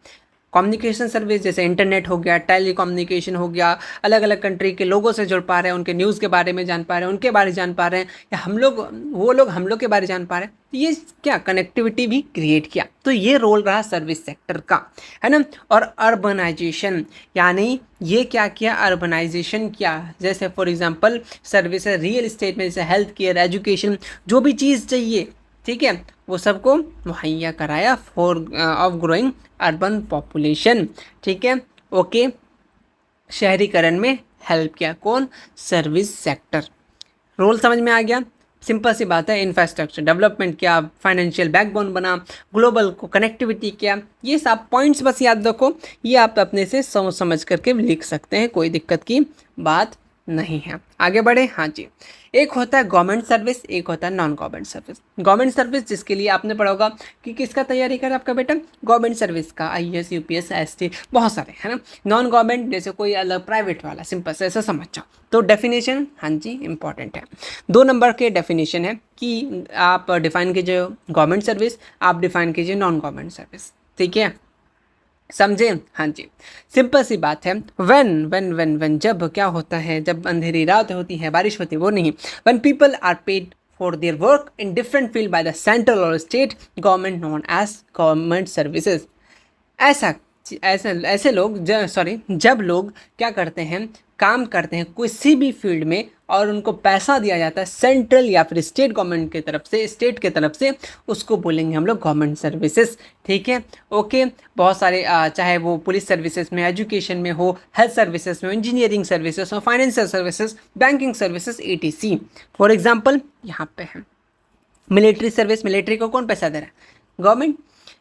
कम्युनिकेशन सर्विस, जैसे इंटरनेट हो गया, टेली कम्युनिकेशन हो गया, अलग अलग कंट्री के लोगों से जुड़ पा रहे हैं, उनके न्यूज़ के बारे में जान पा रहे हैं, उनके बारे में जान पा रहे हैं, या हम लोग वो लोग हम लोग के बारे में जान पा रहे हैं। तो ये क्या कनेक्टिविटी भी क्रिएट किया, तो ये रोल रहा सर्विस सेक्टर का, है ना। और अर्बनाइजेशन, यानी ये क्या किया, अर्बनाइजेशन किया। जैसे for example service real estate में, जैसे हेल्थ केयर, एजुकेशन, जो भी चीज़ चाहिए, ठीक है, वो सबको मुहैया कराया for of growing urban population. ठीक है, ओके। शहरीकरण में हेल्प किया कौन, सर्विस सेक्टर। रोल समझ में आ गया, सिंपल सी बात है। इंफ्रास्ट्रक्चर डेवलपमेंट किया, फाइनेंशियल बैकबोन बना, ग्लोबल को कनेक्टिविटी किया, ये सब पॉइंट्स बस याद रखो, ये आप अपने से सोच समझ करके लिख सकते हैं, कोई दिक्कत की बात नहीं है। आगे बढ़े, हाँ जी। एक होता है गवर्नमेंट सर्विस, एक होता है non government service. Government service जिसके लिए आपने पढ़ा होगा कि किसका तैयारी करे आपका बेटा, गवर्नमेंट सर्विस का, IAS UPS ST, बहुत सारे है ना। नॉन गवर्नमेंट जैसे कोई अलग प्राइवेट वाला, सिंपल से ऐसा समझ जाओ। तो डेफिनेशन, हाँ जी इंपॉर्टेंट है, 2 नंबर के डेफिनेशन है कि आप डिफाइन कीजिए गवर्नमेंट सर्विस, आप डिफाइन कीजिए नॉन गवर्नमेंट सर्विस। ठीक है, समझे, हाँ जी। सिंपल सी बात है, when जब क्या होता है, जब अंधेरी रात होती है, बारिश होती है, वो नहीं, when people are paid for their work in different field by the central और state government known as government services. ऐसा ऐसे लोग जब लोग क्या करते हैं, काम करते हैं किसी भी फील्ड में और उनको पैसा दिया जाता है सेंट्रल या फिर स्टेट गवर्नमेंट की तरफ से, स्टेट की तरफ से, उसको बोलेंगे हम लोग गवर्नमेंट सर्विसेज। ठीक है, ओके। बहुत सारे चाहे वो पुलिस सर्विसेज में, एजुकेशन में हो, हेल्थ सर्विसेज में, इंजीनियरिंग सर्विसेज हो, financial services, banking services, ETC। For example यहाँ पे है मिलिट्री सर्विस, मिलिट्री को कौन पैसा दे रहा है? Government.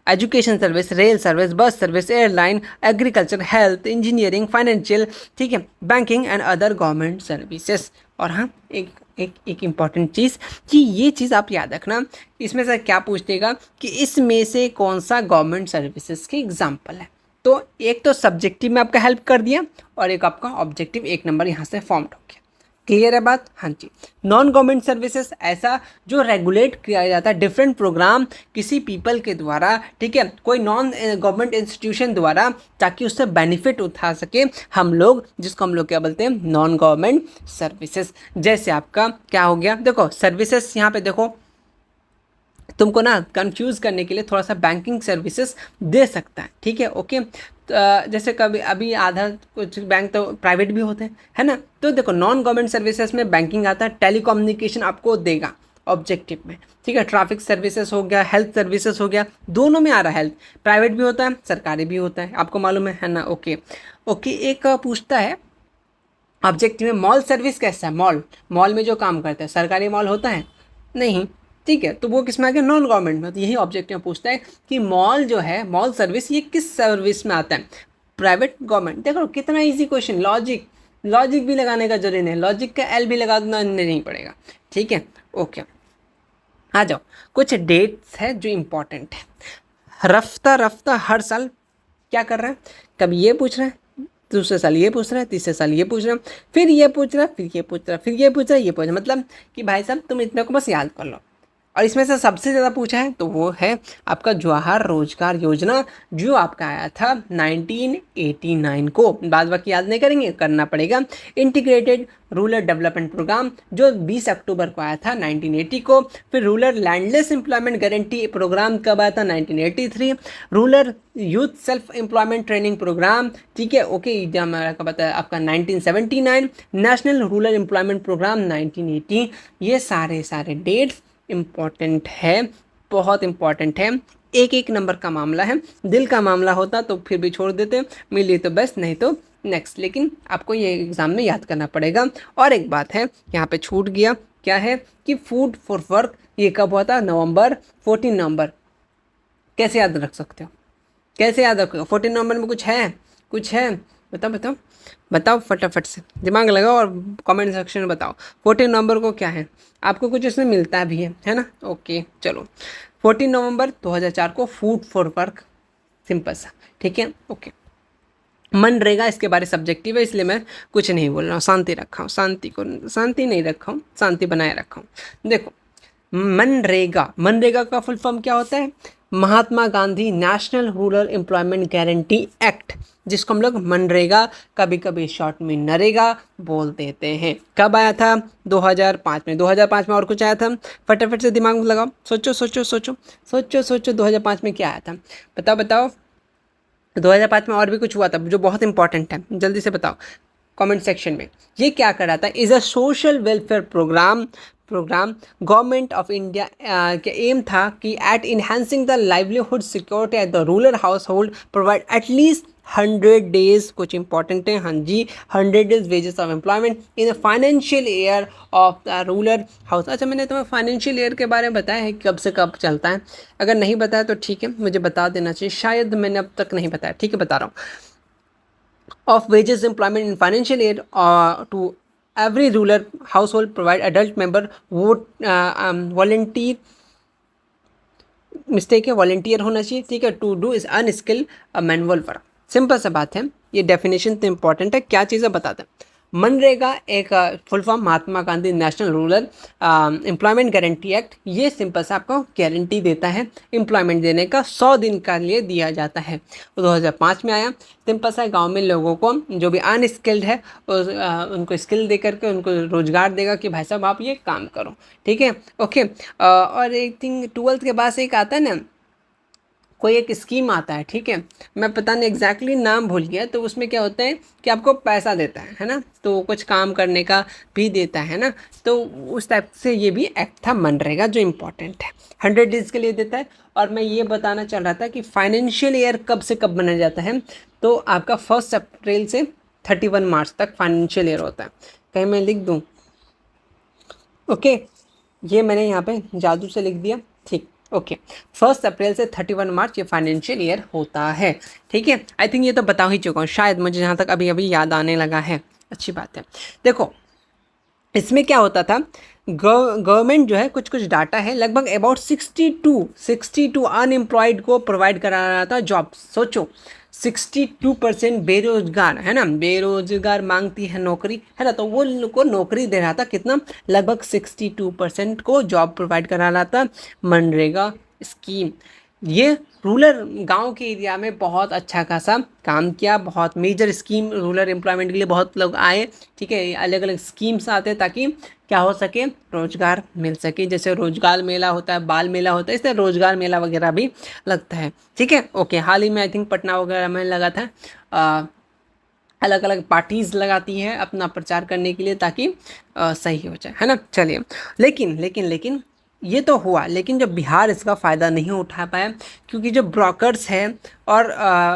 Education service, rail service, bus service, airline, agriculture, health, engineering, financial, ठीक है, banking and other government services. और हाँ, एक इम्पॉर्टेंट चीज़ कि ये चीज़ आप याद रखना, इसमें से क्या पूछ देगा कि इसमें से कौन सा गवर्नमेंट सर्विसेज के एग्जाम्पल है। तो एक तो सब्जेक्टिव में आपका हेल्प कर दिया और एक आपका ऑब्जेक्टिव 1 नंबर यहाँ से फॉर्म्ड हो गया। क्लियर है बात? हाँ जी। नॉन गवर्नमेंट सर्विसेज ऐसा जो रेगुलेट किया जाता है डिफरेंट प्रोग्राम किसी पीपल के द्वारा, ठीक है, कोई नॉन गवर्नमेंट इंस्टीट्यूशन द्वारा, ताकि उससे बेनिफिट उठा सके हम लोग, जिसको हम लोग क्या बोलते हैं? Non government services. जैसे आपका क्या हो गया, देखो सर्विसेज यहाँ पे देखो, तुमको ना कंफ्यूज करने के लिए थोड़ा सा बैंकिंग सर्विसेज दे सकता है, ठीक है, ओके। जैसे कभी अभी आधा कुछ बैंक तो प्राइवेट भी होते हैं, है ना। तो देखो नॉन गवर्नमेंट सर्विसेज में बैंकिंग आता है, टेलीकम्युनिकेशन आपको देगा ऑब्जेक्टिव में, ठीक है, ट्रैफिक सर्विसेज हो गया, हेल्थ सर्विसेज हो गया, दोनों में आ रहा है। हेल्थ प्राइवेट भी होता है, सरकारी भी होता है, आपको मालूम है ना, ओके ओके। एक पूछता है ऑब्जेक्टिव में मॉल सर्विस कैसा है? मॉल में जो काम करता है, सरकारी मॉल होता है? नहीं, ठीक है, तो वो किस में आ गया? नॉन गवर्नमेंट में। तो यही ऑब्जेक्टिव पूछता है कि मॉल जो है, मॉल सर्विस, ये किस सर्विस में आता है? Private, government. देखो कितना इजी क्वेश्चन, लॉजिक भी लगाने का जरूरी नहीं, लॉजिक का एल भी लगा देना नहीं पड़ेगा, ठीक है, ओके। आ जाओ, कुछ डेट्स है जो इम्पोर्टेंट है। रफ्ता हर साल क्या कर रहा है? कभी ये पूछ रहा है, दूसरे साल ये पूछ रहा है, तीसरे साल ये पूछ रहा है, फिर ये पूछ रहा है, फिर ये पूछ रहा है, फिर ये पूछ रहा है, ये पूछ रहा है। मतलब कि भाई साहब तुम इतने को बस याद कर लो। और इसमें से सबसे ज़्यादा पूछा है तो वो है आपका जवाहर रोजगार योजना, जो आपका आया था 1989 को। बाद बाकी याद नहीं करेंगे, करना पड़ेगा। इंटीग्रेटेड रूरल डेवलपमेंट प्रोग्राम जो 20 अक्टूबर को आया था 1980 को। फिर rural landless employment guarantee programme कब आया था? 1983। Rural youth self employment training programme, ठीक है, ओके, कब आता है आपका? 1979। National rural employment programme 1980। ये सारे डेट्स इम्पॉर्टेंट है, बहुत इम्पॉर्टेंट है। एक नंबर का मामला है, दिल का मामला होता तो फिर भी छोड़ देते, मिली तो बेस्ट, नहीं तो नेक्स्ट। लेकिन आपको ये एग्ज़ाम में याद करना पड़ेगा। और एक बात है यहाँ पे छूट गया, क्या है कि फूड फॉर वर्क ये कब हुआ था? 14 नवंबर। कैसे याद रख सकते हो? कैसे याद रखोगे? 14 नवंबर में कुछ है बताओ फटाफट से, दिमाग लगाओ और कमेंट सेक्शन में बताओ 14 नवंबर को क्या है। आपको कुछ इसमें मिलता भी है ना, ओके। चलो 14 नवंबर 2004 को फूड फॉर वर्क, सिंपल सा, ठीक है, ओके। मनरेगा इसके बारे सब्जेक्टिव है, इसलिए मैं कुछ नहीं बोल रहा हूँ, शांति रखा हूँ, शांति नहीं रखा हूँ, शांति बनाए रखा हूँ। देखो मनरेगा का फुल फॉर्म क्या होता है? Mahatma Gandhi national rural employment guarantee act, जिसको हम लोग मनरेगा, कभी कभी शॉर्ट में नरेगा बोल देते हैं। कब आया था? 2005 में। 2005 में और कुछ आया था? फटाफट से दिमाग में लगाओ, सोचो 2005 में क्या आया था? बताओ 2005 में और भी कुछ हुआ था जो बहुत इंपॉर्टेंट है, जल्दी से बताओ कमेंट सेक्शन में। ये क्या कर रहा था? Is a social welfare programme government of India का एम था कि at enhancing the livelihood security at the rural household provide at least 100 days, कुछ इंपॉर्टेंट है, हाँ जी, 100 days wages of employment in the financial year of the rural house. अच्छा, मैंने तुम्हें फाइनेंशियल ईयर के बारे में बताया है कब से कब चलता है? अगर नहीं बताया तो ठीक है, मुझे बता देना चाहिए, शायद मैंने अब तक नहीं बताया, ठीक है, बता रहा हूँ। Of wages employment in financial year to every rural household provide adult member would volunteer, mistake है, वॉलंटियर होना चाहिए, ठीक है, to do is unskilled manual work. Simple सा बात है, ये डेफिनेशन तो इंपॉर्टेंट है, क्या चीज़ें बताते हैं। मनरेगा एक full form Mahatma Gandhi national rural employment guarantee act, ये सिंपल सा आपको गारंटी देता है एम्प्लॉयमेंट देने का, 100 दिन का लिए दिया जाता है। 2005 में आया। सिंपल सा गांव में लोगों को जो भी अनस्किल्ड है उनको स्किल दे करके उनको रोजगार देगा कि भाई साहब आप ये काम करो, ठीक है, ओके। और एक थिंग 12th के बाद से एक आता है ना, कोई एक स्कीम आता है, ठीक है, मैं पता नहीं एग्जैक्टली नाम भूल गया, तो उसमें क्या होता है कि आपको पैसा देता है ना, तो कुछ काम करने का भी देता है ना, तो उस टाइप से ये भी एक्ट था मनरेगा जो इम्पोर्टेंट है, 100 डेज के लिए देता है। और मैं ये बताना चाह रहा था कि फाइनेंशियल ईयर कब से कब बनाया जाता है, तो आपका 1 अप्रैल से 31 मार्च तक फाइनेंशियल ईयर होता है। कहीं मैं लिख दूँ, ओके, ये मैंने यहाँ पे जादू से लिख दिया, ठीक, ओके। 1 अप्रैल से 31 मार्च ये फाइनेंशियल ईयर होता है, ठीक है। आई थिंक ये तो बता ही चुका हूँ शायद, मुझे जहाँ तक अभी अभी याद आने लगा है, अच्छी बात है। देखो इसमें क्या होता था, गवर्नमेंट जो है कुछ कुछ डाटा है, लगभग अबाउट 62 अनएम्प्लॉयड को प्रोवाइड करा रहा था जॉब। सोचो 62% बेरोजगार है ना, बेरोजगार मांगती है नौकरी, है ना, तो वो लोग को नौकरी दे रहा था कितना, लगभग 62% को जॉब प्रोवाइड करा रहा था मनरेगा स्कीम। ये रूरल गांव के एरिया में बहुत अच्छा खासा काम किया, बहुत मेजर स्कीम रूरल एम्प्लॉयमेंट के लिए बहुत लोग आए, ठीक है, अलग अलग स्कीम्स आते ताकि क्या हो सके, रोजगार मिल सके, जैसे रोजगार मेला होता है, बाल मेला होता है, इससे रोजगार मेला वगैरह भी लगता है, ठीक है, ओके। हाल ही में आई थिंक पटना वगैरह में लगा था, अलग अलग पार्टीज लगाती हैं अपना प्रचार करने के लिए ताकि सही हो जाए, है ना। चलिए, लेकिन लेकिन लेकिन ये तो हुआ, लेकिन जो बिहार इसका फ़ायदा नहीं उठा पाया, क्योंकि जो ब्रोकर्स हैं और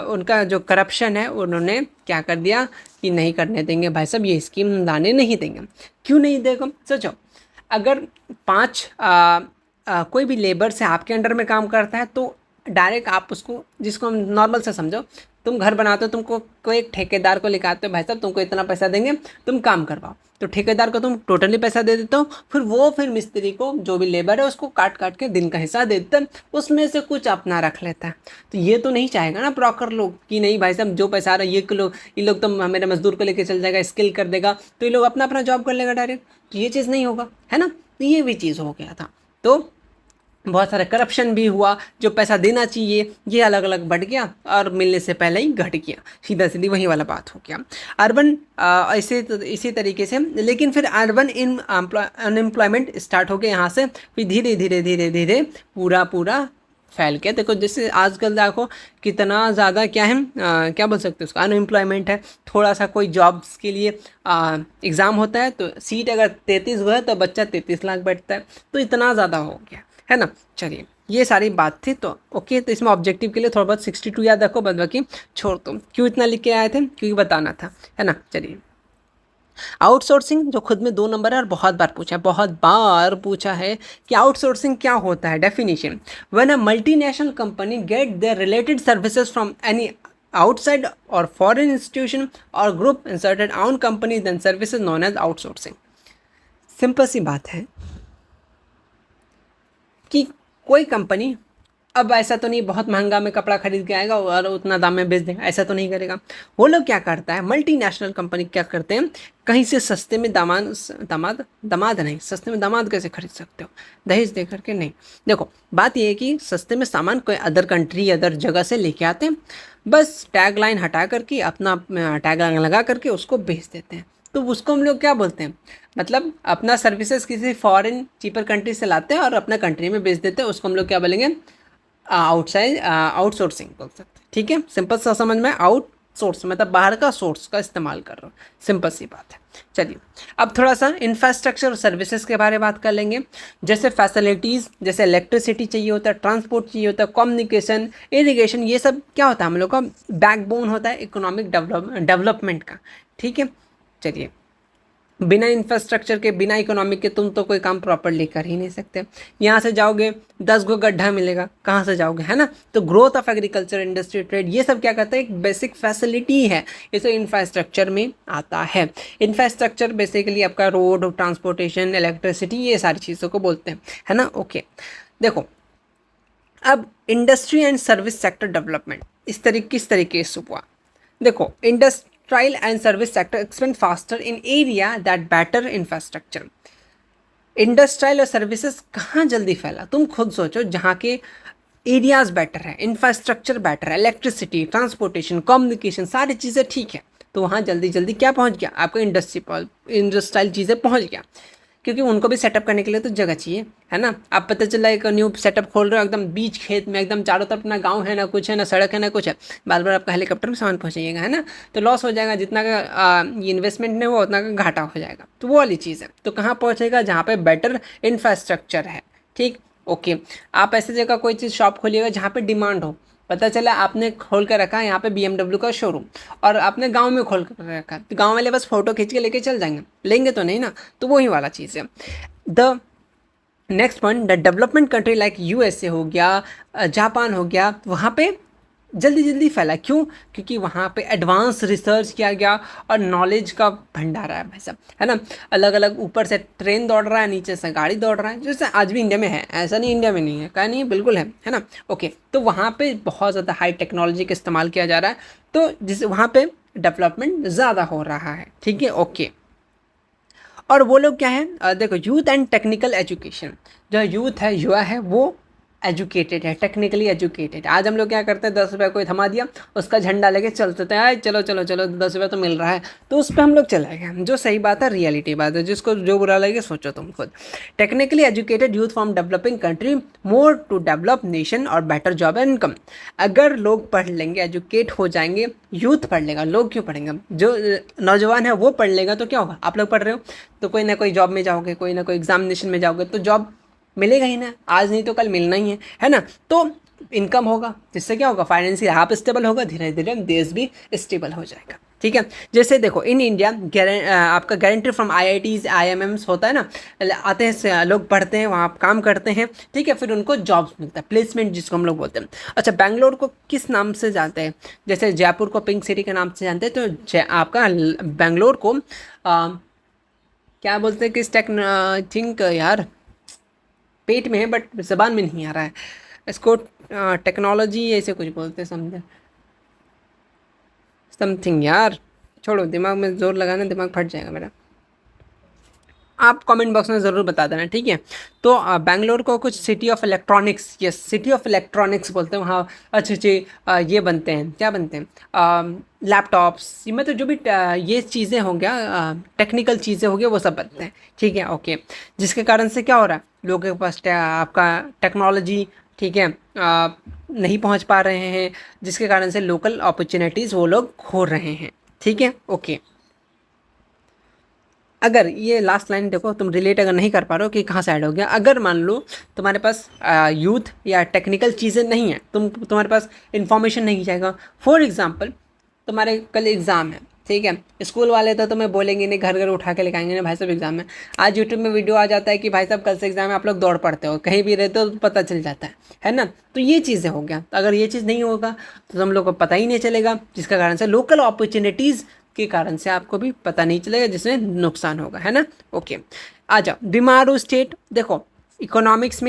उनका जो करप्शन है, उन्होंने क्या कर दिया कि नहीं करने देंगे भाई साहब, ये स्कीम लाने नहीं देंगे। क्यों नहीं देगा, सोचो, अगर 5 कोई भी लेबर से आपके अंडर में काम करता है, तो डायरेक्ट आप उसको, जिसको हम नॉर्मल से समझो, तुम घर बनाते हो, तुमको कोई एक ठेकेदार को लिखाते हो, भाई साहब तुमको इतना पैसा देंगे, तुम काम करवाओ, तो ठेकेदार को तुम टोटली पैसा दे देते हो, फिर मिस्त्री को, जो भी लेबर है, उसको काट काट के दिन का हिस्सा दे देते हैं, उसमें से कुछ अपना रख लेता है। तो ये तो नहीं चाहेगा ना ब्रोकर लोग कि नहीं भाई साहब जो पैसा आ रहा है ये लोग तो मेरे मजदूर को लेके चल जाएगा, स्किल कर देगा, तो ये लोग अपना अपना जॉब कर लेगा डायरेक्ट, तो ये चीज़ नहीं होगा, है ना। तो ये भी चीज़ हो गया था, तो बहुत सारा करप्शन भी हुआ, जो पैसा देना चाहिए ये अलग अलग बढ़ गया और मिलने से पहले ही घट गया, सीधा सीधी वही वाला बात हो गया। अर्बन ऐसे इसी तरीके से, लेकिन फिर अर्बन इन अनएम्प्लॉयमेंट स्टार्ट हो गया यहाँ से, फिर धीरे धीरे धीरे धीरे पूरा फैल गया। देखो जैसे आजकल देखो कितना ज़्यादा क्या है, क्या बोल सकते हैं उसका, अनएम्प्लॉयमेंट है। थोड़ा सा कोई जॉब्स के लिए एग्ज़ाम होता है, तो सीट अगर 33 हुआ है तो बच्चा 33 लाख बैठता है, तो इतना ज़्यादा हो गया, है ना। चलिए, ये सारी बात थी, तो ओके, तो इसमें ऑब्जेक्टिव के लिए थोड़ा बहुत 62 याद रखो, बाद बाकी छोड़ दो। क्यों इतना लिख के आए थे, क्योंकि बताना था, है ना। चलिए, आउटसोर्सिंग जो खुद में 2 नंबर है और बहुत बार पूछा है कि आउटसोर्सिंग क्या होता है। Definition, when a multinational company get their related services from any outside or foreign institution or group inserted own company, then services known as outsourcing। Simple सी बात है कि कोई कंपनी, अब ऐसा तो नहीं बहुत महंगा में कपड़ा खरीद के आएगा और उतना दाम में बेच देगा, ऐसा तो नहीं करेगा। वो लोग क्या करता है, मल्टीनेशनल कंपनी क्या करते हैं, कहीं से सस्ते में दामाद नहीं, सस्ते में दामाद कैसे खरीद सकते हो, दहेज दे करके नहीं। देखो बात ये है कि सस्ते में सामान कोई अदर कंट्री अदर जगह से लेके आते हैं, बस टैग लाइन हटा करके अपना टैग लाइन लगा करके उसको बेच देते हैं, तो उसको हम लोग क्या बोलते हैं, मतलब अपना सर्विसेज किसी फॉरेन चीपर कंट्री से लाते हैं और अपना कंट्री में बेच देते हैं, उसको हम लोग क्या बोलेंगे, आउटसोर्सिंग बोल सकते हैं, ठीक है। सिंपल सा समझ में, आउटसोर्स मतलब बाहर का सोर्स का इस्तेमाल कर रहा हूँ, सिंपल सी बात है। चलिए, अब थोड़ा सा इंफ्रास्ट्रक्चर और सर्विसेज के बारे में बात कर लेंगे। जैसे फैसिलिटीज़, जैसे इलेक्ट्रिसिटी चाहिए होता है, ट्रांसपोर्ट चाहिए होता है, कम्युनिकेशन, इरिगेशन, ये सब क्या होता है, हम लोग का बैकबोन होता है इकोनॉमिक डेवलपमेंट का, ठीक है। चलिए, बिना इंफ्रास्ट्रक्चर के, बिना इकोनॉमिक के तुम तो कोई काम प्रॉपरली कर ही नहीं सकते। यहाँ से जाओगे 10 गो गड्ढा मिलेगा, कहाँ से जाओगे, है ना। तो growth of agriculture, industry, trade, ये सब क्या करता है, एक बेसिक फैसिलिटी है, ये सब इंफ्रास्ट्रक्चर में आता है। इंफ्रास्ट्रक्चर बेसिकली आपका रोड, ट्रांसपोर्टेशन, इलेक्ट्रिसिटी, ये सारी चीज़ों को बोलते हैं, है ना। ओके, देखो अब industry and service sector development किस तरीके से हुआ। देखो industrial and service sector expand faster in area that better infrastructure. Industrial और सर्विसेज कहाँ जल्दी फैला, तुम खुद सोचो, जहाँ के एरियाज बेटर है, इंफ्रास्ट्रक्चर बेटर है, इलेक्ट्रिसिटी, ट्रांसपोर्टेशन, कम्युनिकेशन, सारी चीज़ें ठीक है, तो वहाँ जल्दी जल्दी क्या पहुँच गया, आपको इंडस्ट्रियल चीज़ें पहुँच गया, क्योंकि उनको भी सेटअप करने के लिए तो जगह चाहिए, है ना। आप पता चला एक न्यू सेटअप खोल रहे हो एकदम बीच खेत में, एकदम चारों तरफ ना गांव है, ना कुछ है, ना सड़क है, ना कुछ है, बार बार आपका हेलीकॉप्टर में सामान पहुंचाइएगा, है ना, तो लॉस हो जाएगा, जितना का ये इन्वेस्टमेंट नहीं हुआ उतना का घाटा हो जाएगा, तो वो वाली चीज़ है। तो कहाँ पहुँचेगा, जहाँ पे बेटर इंफ्रास्ट्रक्चर है, ठीक, ओके। आप ऐसी जगह कोई चीज़ शॉप खोलिएगा जहाँ पे डिमांड हो, पता चला आपने खोल कर रखा है यहाँ पे BMW का शोरूम, और आपने गांव में खोल कर रखा है, तो गांव वाले बस फोटो खींच के लेके चल जाएंगे, लेंगे तो नहीं ना, तो वही वाला चीज़ है। The next point, the development country like USA हो गया, जापान हो गया, वहाँ पे जल्दी जल्दी फैला, क्यों, क्योंकि वहाँ पे एडवांस रिसर्च किया गया और नॉलेज का भंडारा है भाई साहब, है ना। अलग अलग, ऊपर से ट्रेन दौड़ रहा है, नीचे से गाड़ी दौड़ रहा है, जैसे आज भी इंडिया में है, ऐसा नहीं इंडिया में नहीं है, कहा नहीं है, बिल्कुल है ना, ओके। तो वहाँ पे बहुत ज़्यादा हाई टेक्नोलॉजी का इस्तेमाल किया जा रहा है, तो जिस वहाँ पे डेवलपमेंट ज़्यादा हो रहा है, ठीक है, ओके। और वो लोग क्या है, देखो, यूथ एंड टेक्निकल एजुकेशन, जो यूथ है, युवा है, वो एजुकेटेड है, टेक्निकली एजुकेटेड। आज हम लोग क्या करते हैं, 10 रुपये कोई थमा दिया, उसका झंडा लेके चलते हैं, चलो चलो चलो 10 रुपये तो मिल रहा है, तो उस पर हम लोग चले गए, जो सही बात है, रियलिटी बात है, जिसको जो बुरा लगे सोचो तुम खुद। Technically educated youth from developing country more to develop nation और बेटर जॉब एंड इनकम। अगर लोग पढ़ लेंगे, एजुकेट हो जाएंगे, यूथ पढ़ लेगा, लोग क्यों पढ़ेंगे, जो नौजवान है वो पढ़ लेगा, तो क्या होगा, आप लोग पढ़ रहे हो तो कोई ना कोई जॉब में जाओगे, कोई ना कोई एग्जामिनेशन में जाओगे, तो जॉब मिलेगा ही ना, आज नहीं तो कल मिलना ही है ना। तो इनकम होगा, जिससे क्या होगा, फाइनेंशियल आप स्टेबल होगा, धीरे धीरे देश भी स्टेबल हो जाएगा, ठीक है। जैसे देखो, इन इंडिया आपका गारंटी फ्रॉम IITs IIMs होता है ना, आते हैं लोग, पढ़ते हैं, वहाँ काम करते हैं, ठीक है, फिर उनको जॉब्स मिलता है, प्लेसमेंट जिसको हम लोग बोलते हैं। अच्छा, बेंगलोर को किस नाम से जानते हैं, जैसे जयपुर को पिंक सिटी के नाम से जानते हैं, तो आपका बेंगलोर को क्या बोलते हैं, किस थिंक यार पेट में है बट ज़बान में नहीं आ रहा है, इसको टेक्नोलॉजी ऐसे कुछ बोलते हैं, समझे, समथिंग यार, छोड़ो, दिमाग में जोर लगाना, दिमाग फट जाएगा मेरा, आप कमेंट बॉक्स में ज़रूर बता देना, ठीक है। तो बेंगलोर को कुछ city of electronics, yes, city of electronics बोलते हैं, वहाँ अच्छे अच्छे ये बनते हैं, क्या बनते हैं, लैपटॉप्स, मतलब जो भी ये चीज़ें हो गया, टेक्निकल चीज़ें हो गया, वो सब बनते हैं, ठीक है, ओके। जिसके कारण से क्या हो रहा है, लोगों के पास आपका टेक्नोलॉजी, ठीक है, नहीं पहुँच पा रहे हैं, जिसके कारण से लोकल अपॉर्चुनिटीज़ वो लोग खो रहे हैं, ठीक है, ओके। अगर ये लास्ट लाइन देखो, तुम रिलेट अगर नहीं कर पा रहे हो कि कहाँ से ऐड हो गया, अगर मान लो तुम्हारे पास यूथ या टेक्निकल चीज़ें नहीं हैं, तुम्हारे पास इन्फॉर्मेशन नहीं जाएगा, फॉर एग्जांपल तुम्हारे कल एग्ज़ाम है, ठीक है, स्कूल वाले तो तुम्हें बोलेंगे नहीं, घर घर उठा के लेके ना, भाई साहब एग्ज़ाम है, आज यूट्यूब में वीडियो आ जाता है कि भाई साहब कल से एग्ज़ाम है, आप लोग दौड़ पड़ते हो, कहीं भी रहते हो तो पता चल जाता है ना। तो ये चीज़ें हो गया, तो अगर ये चीज़ नहीं होगा तो तुम लोग को पता ही नहीं चलेगा, जिसका कारण से लोकल अपॉर्चुनिटीज़ के कारण से आपको भी पता नहीं चलेगा, जिसमें नुकसान होगा, है ना, ओके। आ जाओ, बीमारू स्टेट, देखो, इकोनॉमिक्स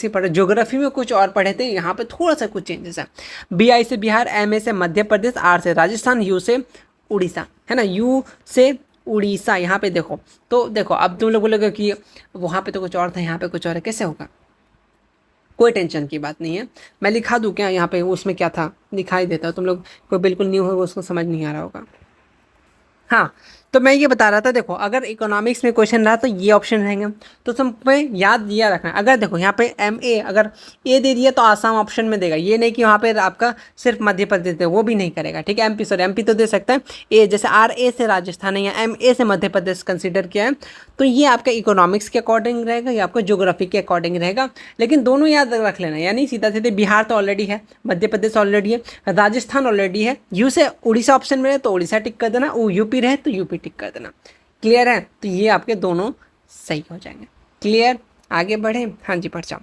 ही पढ़े, ज्योग्राफी में कुछ और पढ़े थे, यहाँ पे थोड़ा सा कुछ चेंजेस है। BI से बिहार, MA से मध्य प्रदेश, R से राजस्थान, U से उड़ीसा, है ना, U से उड़ीसा, यहाँ पे देखो, तो देखो अब तुम लोग बोलोगे कि वहाँ पे तो कुछ और था, यहाँ पे कुछ और है, कैसे होगा, कोई टेंशन की बात नहीं है, मैं लिखा दूँ क्या यहाँ पे, उसमें क्या था दिखाई देता है, तुम लोग कोई बिल्कुल न्यू होगा उसको समझ नहीं आ रहा होगा। हाँ, तो मैं ये बता रहा था, देखो, अगर इकोनॉमिक्स में क्वेश्चन रहा तो ये ऑप्शन रहेंगे, तो तुम पे याद दिया रखना। अगर देखो यहाँ पे MA अगर ए दे दिया तो आसाम ऑप्शन में देगा, ये नहीं कि वहाँ पे आपका सिर्फ मध्य प्रदेश दे, वो भी नहीं करेगा, ठीक है। MP तो दे सकता है, ए जैसे RA से राजस्थान है या MA से मध्य प्रदेश कंसिडर किया है, तो ये आपका इकोनॉमिक्स के अकॉर्डिंग रहेगा या आपका ज्योग्राफी के अकॉर्डिंग रहेगा, लेकिन दोनों याद रख लेना, यानी सीधा सीधे बिहार तो ऑलरेडी है, मध्य प्रदेश ऑलरेडी है, राजस्थान ऑलरेडी है, यू से उड़ीसा ऑप्शन में है तो उड़ीसा टिक कर देना, यूपी रहे तो यूपी टिक कर देना, क्लियर है। तो ये आपके दोनों सही हो जाएंगे, क्लियर, आगे बढ़े, हाँ जी बढ़ जाओ।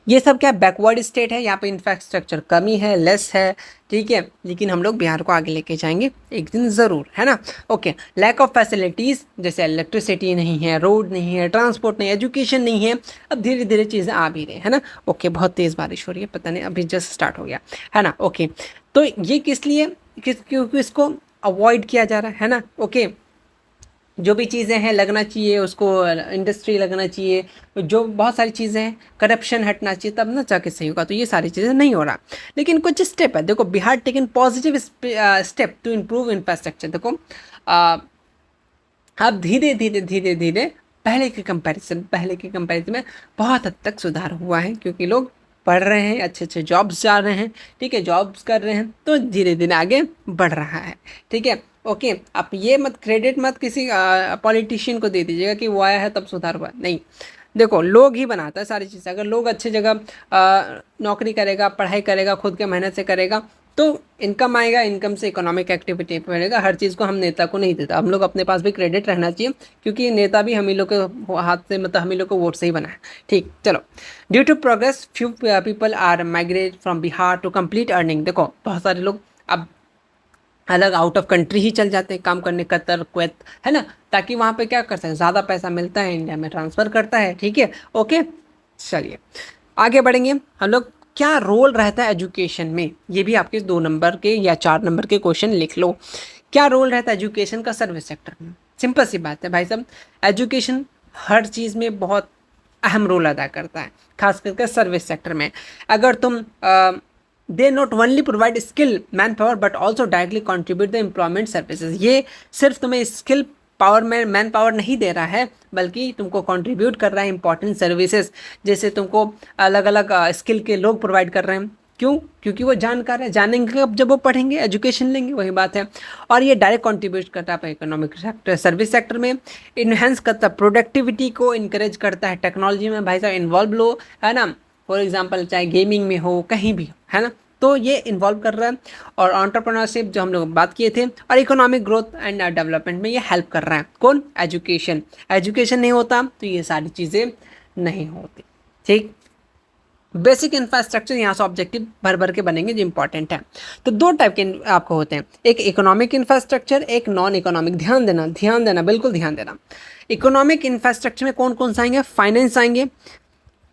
ये सब क्या बैकवर्ड स्टेट है, यहाँ पे इंफ्रास्ट्रक्चर कमी है, लेस है, ठीक है, लेकिन हम लोग बिहार को आगे लेके जाएंगे एक दिन ज़रूर, है ना, ओके। लैक ऑफ फैसिलिटीज़, जैसे इलेक्ट्रिसिटी नहीं है, रोड नहीं है, ट्रांसपोर्ट नहीं, एजुकेशन नहीं है, अब धीरे धीरे चीज़ें आ भी रही है ना, ओके। बहुत तेज़ बारिश हो रही है, पता नहीं, अभी जस्ट स्टार्ट हो गया, है ना, ओके। तो ये किस लिए, क्योंकि इसको अवॉइड किया जा रहा है ना। ओके, जो भी चीज़ें हैं लगना चाहिए उसको, इंडस्ट्री लगना चाहिए, जो बहुत सारी चीज़ें हैं, करप्शन हटना चाहिए, तब ना जाके सही होगा। तो ये सारी चीज़ें नहीं हो रहा, लेकिन कुछ स्टेप है। देखो, Bihar taken positive step to improve infrastructure. देखो अब धीरे धीरे धीरे धीरे पहले के कंपैरिजन में बहुत हद तक सुधार हुआ है, क्योंकि लोग पढ़ रहे हैं, अच्छे अच्छे जॉब्स जा रहे हैं, ठीक है, जॉब्स कर रहे हैं, तो धीरे धीरे आगे बढ़ रहा है, ठीक है। ओके, आप ये मत क्रेडिट मत किसी पॉलिटिशियन को दे दीजिएगा कि वो आया है तब सुधार हुआ, नहीं। देखो, लोग ही बनाता है सारी चीज़ें। अगर लोग अच्छी जगह नौकरी करेगा, पढ़ाई करेगा, खुद के मेहनत से करेगा, तो इनकम आएगा, इनकम से इकोनॉमिक एक्टिविटी बढ़ेगा। हर चीज़ को हम नेता को नहीं देता, हम लोग अपने पास भी क्रेडिट रहना चाहिए, क्योंकि नेता भी हम ही लोग के हाथ से, मतलब हम ही लोग को वोट से ही बना है, ठीक। चलो, due to progress few people are migrate from Bihar to complete earning. देखो, बहुत सारे लोग अब अलग आउट ऑफ कंट्री ही चल जाते हैं काम करने, कतर, कुवैत, है ना, ताकि वहाँ पे क्या कर सकते हैं, ज़्यादा पैसा मिलता है, इंडिया में ट्रांसफ़र करता है, ठीक है। ओके, चलिए आगे बढ़ेंगे हम लोग। क्या रोल रहता है एजुकेशन में, ये भी आपके 2 नंबर के या 4 नंबर के क्वेश्चन लिख लो। क्या रोल रहता है एजुकेशन का सर्विस सेक्टर में? सिंपल सी बात है भाई साहब, एजुकेशन हर चीज़ में बहुत अहम रोल अदा करता है, खास करके सर्विस सेक्टर में। अगर तुम they not only provide skill man power but also directly contribute the employment services. ये सिर्फ तुम्हें स्किल पावर में मैन पावर नहीं दे रहा है, बल्कि तुमको कंट्रीब्यूट कर रहा है इंपॉर्टेंट सर्विसेज, जैसे तुमको अलग अलग स्किल के लोग प्रोवाइड कर रहे हैं। क्यों? क्योंकि वो जानकार है, जानेंगे कब, जब वो पढ़ेंगे, एजुकेशन लेंगे, वही बात है। और ये डायरेक्ट कंट्रीब्यूट करता है इकोनॉमिक सेक्टर, सर्विस सेक्टर में, इन्हेंस करता है प्रोडक्टिविटी को, इनकरेज करता है टेक्नोलॉजी में भाई साहब इन्वॉल्व लो, है ना। फॉर एग्जाम्पल चाहे गेमिंग में हो, कहीं भी, है ना, तो ये इन्वॉल्व कर रहा है। और एंटरप्रेन्योरशिप जो हम लोग बात किए थे, और इकोनॉमिक ग्रोथ एंड डेवलपमेंट में ये हेल्प कर रहा है। कौन? एजुकेशन। एजुकेशन नहीं होता तो ये सारी चीज़ें नहीं होती, ठीक। बेसिक इंफ्रास्ट्रक्चर यहाँ से ऑब्जेक्टिव भर भर के बनेंगे जो इंपॉर्टेंट है। तो 2 टाइप के आपको होते हैं, एक इकोनॉमिक इंफ्रास्ट्रक्चर, एक नॉन इकोनॉमिक। ध्यान देना, बिल्कुल ध्यान देना। इकोनॉमिक इंफ्रास्ट्रक्चर में कौन कौन सा आएंगे? फाइनेंस आएंगे,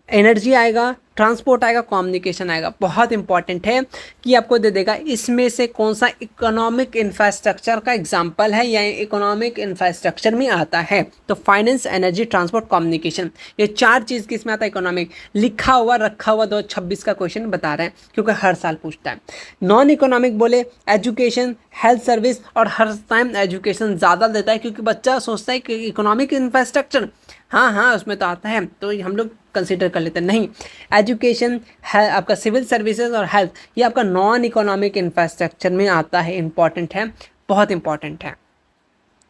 एनर्जी आएगा, ट्रांसपोर्ट आएगा, कम्युनिकेशन आएगा। बहुत इंपॉर्टेंट है कि आपको दे देगा इसमें से कौन सा इकोनॉमिक इंफ्रास्ट्रक्चर का एग्जांपल है या इकोनॉमिक इंफ्रास्ट्रक्चर में आता है। तो फाइनेंस, एनर्जी, ट्रांसपोर्ट, कम्युनिकेशन, ये 4 चीज़ किसमें आता है? इकोनॉमिक। लिखा हुआ रखा हुआ 2026 का क्वेश्चन बता रहे हैं, क्योंकि हर साल पूछता है। नॉन इकोनॉमिक बोले एजुकेशन, हेल्थ सर्विस, और हर टाइम एजुकेशन ज़्यादा देता है, क्योंकि बच्चा सोचता है कि इकोनॉमिक इंफ्रास्ट्रक्चर हाँ उसमें तो आता है, तो हम लोग कंसीडर कर लेते हैं। नहीं, एजुकेशन है आपका, सिविल सर्विसेज और हेल्थ, ये आपका नॉन इकोनॉमिक इंफ्रास्ट्रक्चर में आता है, इंपॉर्टेंट है, बहुत इंपॉर्टेंट है।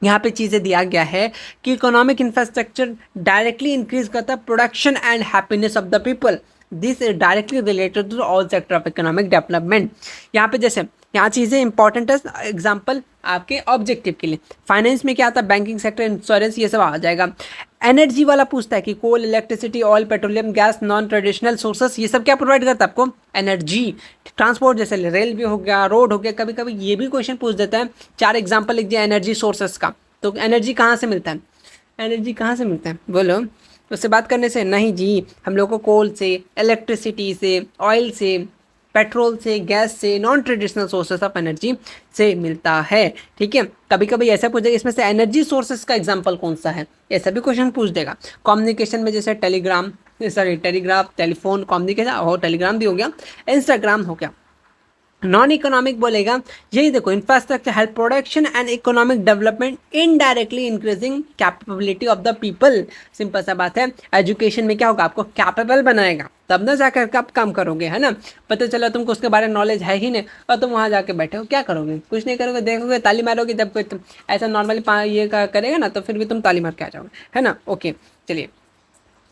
यहाँ पे चीज़ें दिया गया है कि इकोनॉमिक इंफ्रास्ट्रक्चर डायरेक्टली इंक्रीज करता है production and happiness of the people. This is directly related to all sector of economic development. यहाँ पे जैसे यहाँ चीज़ें इंपॉर्टेंट है, एग्जाम्पल आपके ऑब्जेक्टिव के लिए। फाइनेंस में क्या आता है? बैंकिंग सेक्टर, इंश्योरेंस, ये सब आ जाएगा। एनर्जी वाला पूछता है कि coal, electricity, oil, petroleum, gas, non traditional sources, ये सब क्या प्रोवाइड करता है आपको? एनर्जी। ट्रांसपोर्ट जैसे रेलवे हो गया, रोड हो गया, कभी कभी ये भी क्वेश्चन पूछ देता है। 4 एग्जाम्पल लिख दिया एनर्जी सोर्सेस का। तो एनर्जी कहाँ से मिलता है? एनर्जी कहाँ से मिलता है बोलो? उससे बात करने से? नहीं जी, हम लोग को कोल से, इलेक्ट्रिसिटी से, ऑयल से, पेट्रोल से, गैस से, non traditional sources of energy से मिलता है, ठीक है। कभी कभी ऐसा पूछ देगा इसमें से एनर्जी सोर्सेस का एग्जांपल कौन सा है, ऐसा भी क्वेश्चन पूछ देगा। कम्युनिकेशन में जैसे टेलीग्राफ, टेलीफोन, कम्युनिकेशन हो, टेलीग्राम भी हो गया, इंस्टाग्राम हो गया। नॉन इकोनॉमिक बोलेगा यही देखो, infrastructure help production and economic development indirectly increasing capability of the people. Simple सा बात है, एजुकेशन में क्या होगा? आपको कैपेबल बनाएगा, तब ना जाकर कब काम करोगे, है ना। पता चला तुमको उसके बारे में नॉलेज है ही नहीं और तुम वहाँ जाके बैठे हो, क्या करोगे? कुछ नहीं करोगे, देखोगे, ताली मारोगे। जब कोई ऐसा नॉर्मली ये करेगा ना, तो फिर भी तुम ताली मार के आ जाओगे, है ना। ओके, चलिए,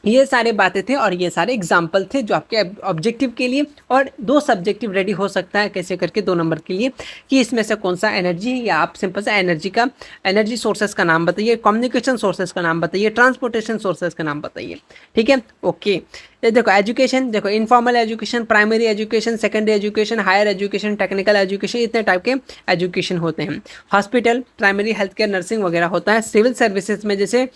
ये सारे बातें थे और ये सारे एग्जाम्पल थे जो आपके ऑब्जेक्टिव के लिए, और 2 सब्जेक्टिव रेडी हो सकता है कैसे करके 2 नंबर के लिए, कि इसमें से कौन सा एनर्जी, या आप सिंपल सा एनर्जी सोर्सेज का नाम बताइए, कम्युनिकेशन सोर्सेज का नाम बताइए, ट्रांसपोर्टेशन सोर्सेज का नाम बताइए, ठीक है। ओके, ये देखो एजुकेशन, देखो informal education, primary education, secondary education, higher education, technical education, इतने टाइप के एजुकेशन होते हैं। Hospital, primary health care, nursing वगैरह होता है। सिविल सर्विसेज में जैसे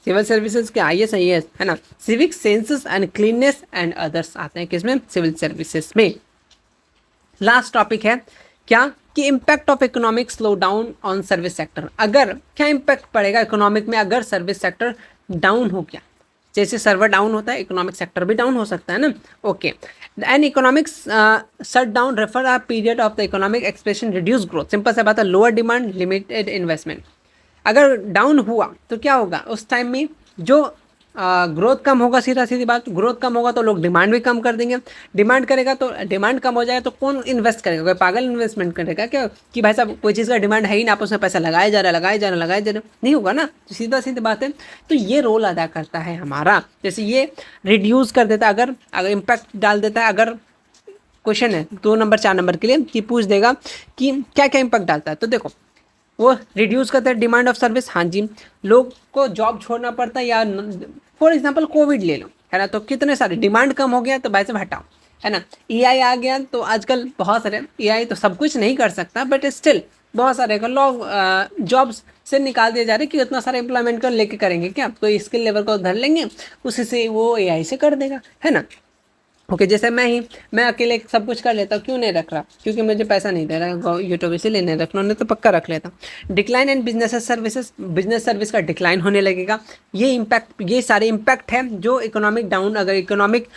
सिविल सर्विसेज के IAS है ना, civic senses and cleanness and others आते हैं किसमें? सिविल सर्विसेज में। लास्ट टॉपिक है क्या कि impact of economic slow down on service sector, अगर क्या इम्पैक्ट पड़ेगा इकोनॉमिक में अगर सर्विस सेक्टर डाउन हो गया। जैसे सर्वर डाउन होता है इकोनॉमिक सेक्टर भी डाउन हो सकता है ना। Okay, and economics shut down refer a period of the economic expansion reduce growth, simple सा बात है, लोअर डिमांड लिमिटेड इन्वेस्टमेंट। अगर डाउन हुआ तो क्या होगा उस टाइम में, जो ग्रोथ कम होगा, सीधा सीधी बात, ग्रोथ कम होगा तो लोग डिमांड भी कम कर देंगे। डिमांड करेगा तो डिमांड कम हो जाएगा तो कौन इन्वेस्ट करेगा, कोई पागल इन्वेस्टमेंट करेगा क्या कि भाई साहब कोई चीज़ का डिमांड है ही ना, आप उसमें पैसा लगाए जा रहे नहीं होगा ना, तो सीधा सीधी बात है। तो ये रोल अदा करता है हमारा, जैसे ये रिड्यूस कर देता है, अगर इम्पैक्ट डाल देता है। अगर क्वेश्चन है 2 नंबर 4 नंबर के लिए कि पूछ देगा कि क्या क्या इम्पैक्ट डालता है, तो देखो वो रिड्यूस करता है डिमांड ऑफ सर्विस। हाँ जी, लोग को जॉब छोड़ना पड़ता है, या फॉर एग्जांपल कोविड ले लो, है ना, तो कितने सारे डिमांड कम हो गया तो भाई साहब हटाओ, है ना। एआई आ गया तो आजकल बहुत सारे, एआई तो सब कुछ नहीं कर सकता बट स्टिल बहुत सारे लोग जॉब्स से निकाल दिए जा रहे कि उतना सारा एम्प्लॉयमेंट कर लेके करेंगे क्या, कोई स्किल लेवल को धर लेंगे, उसी से वो एआई से कर देगा, है ना। ओके, जैसे मैं अकेले सब कुछ कर लेता हूँ, क्यों नहीं रख रहा, क्योंकि मुझे पैसा नहीं दे रहा यूट्यूब, इसीलिए नहीं रख रहा, नहीं तो पक्का रख लेता। Decline in business services, business service का डिक्लाइन होने लगेगा। ये सारे इम्पैक्ट हैं जो इकोनॉमिक डाउन, अगर इकोनॉमिक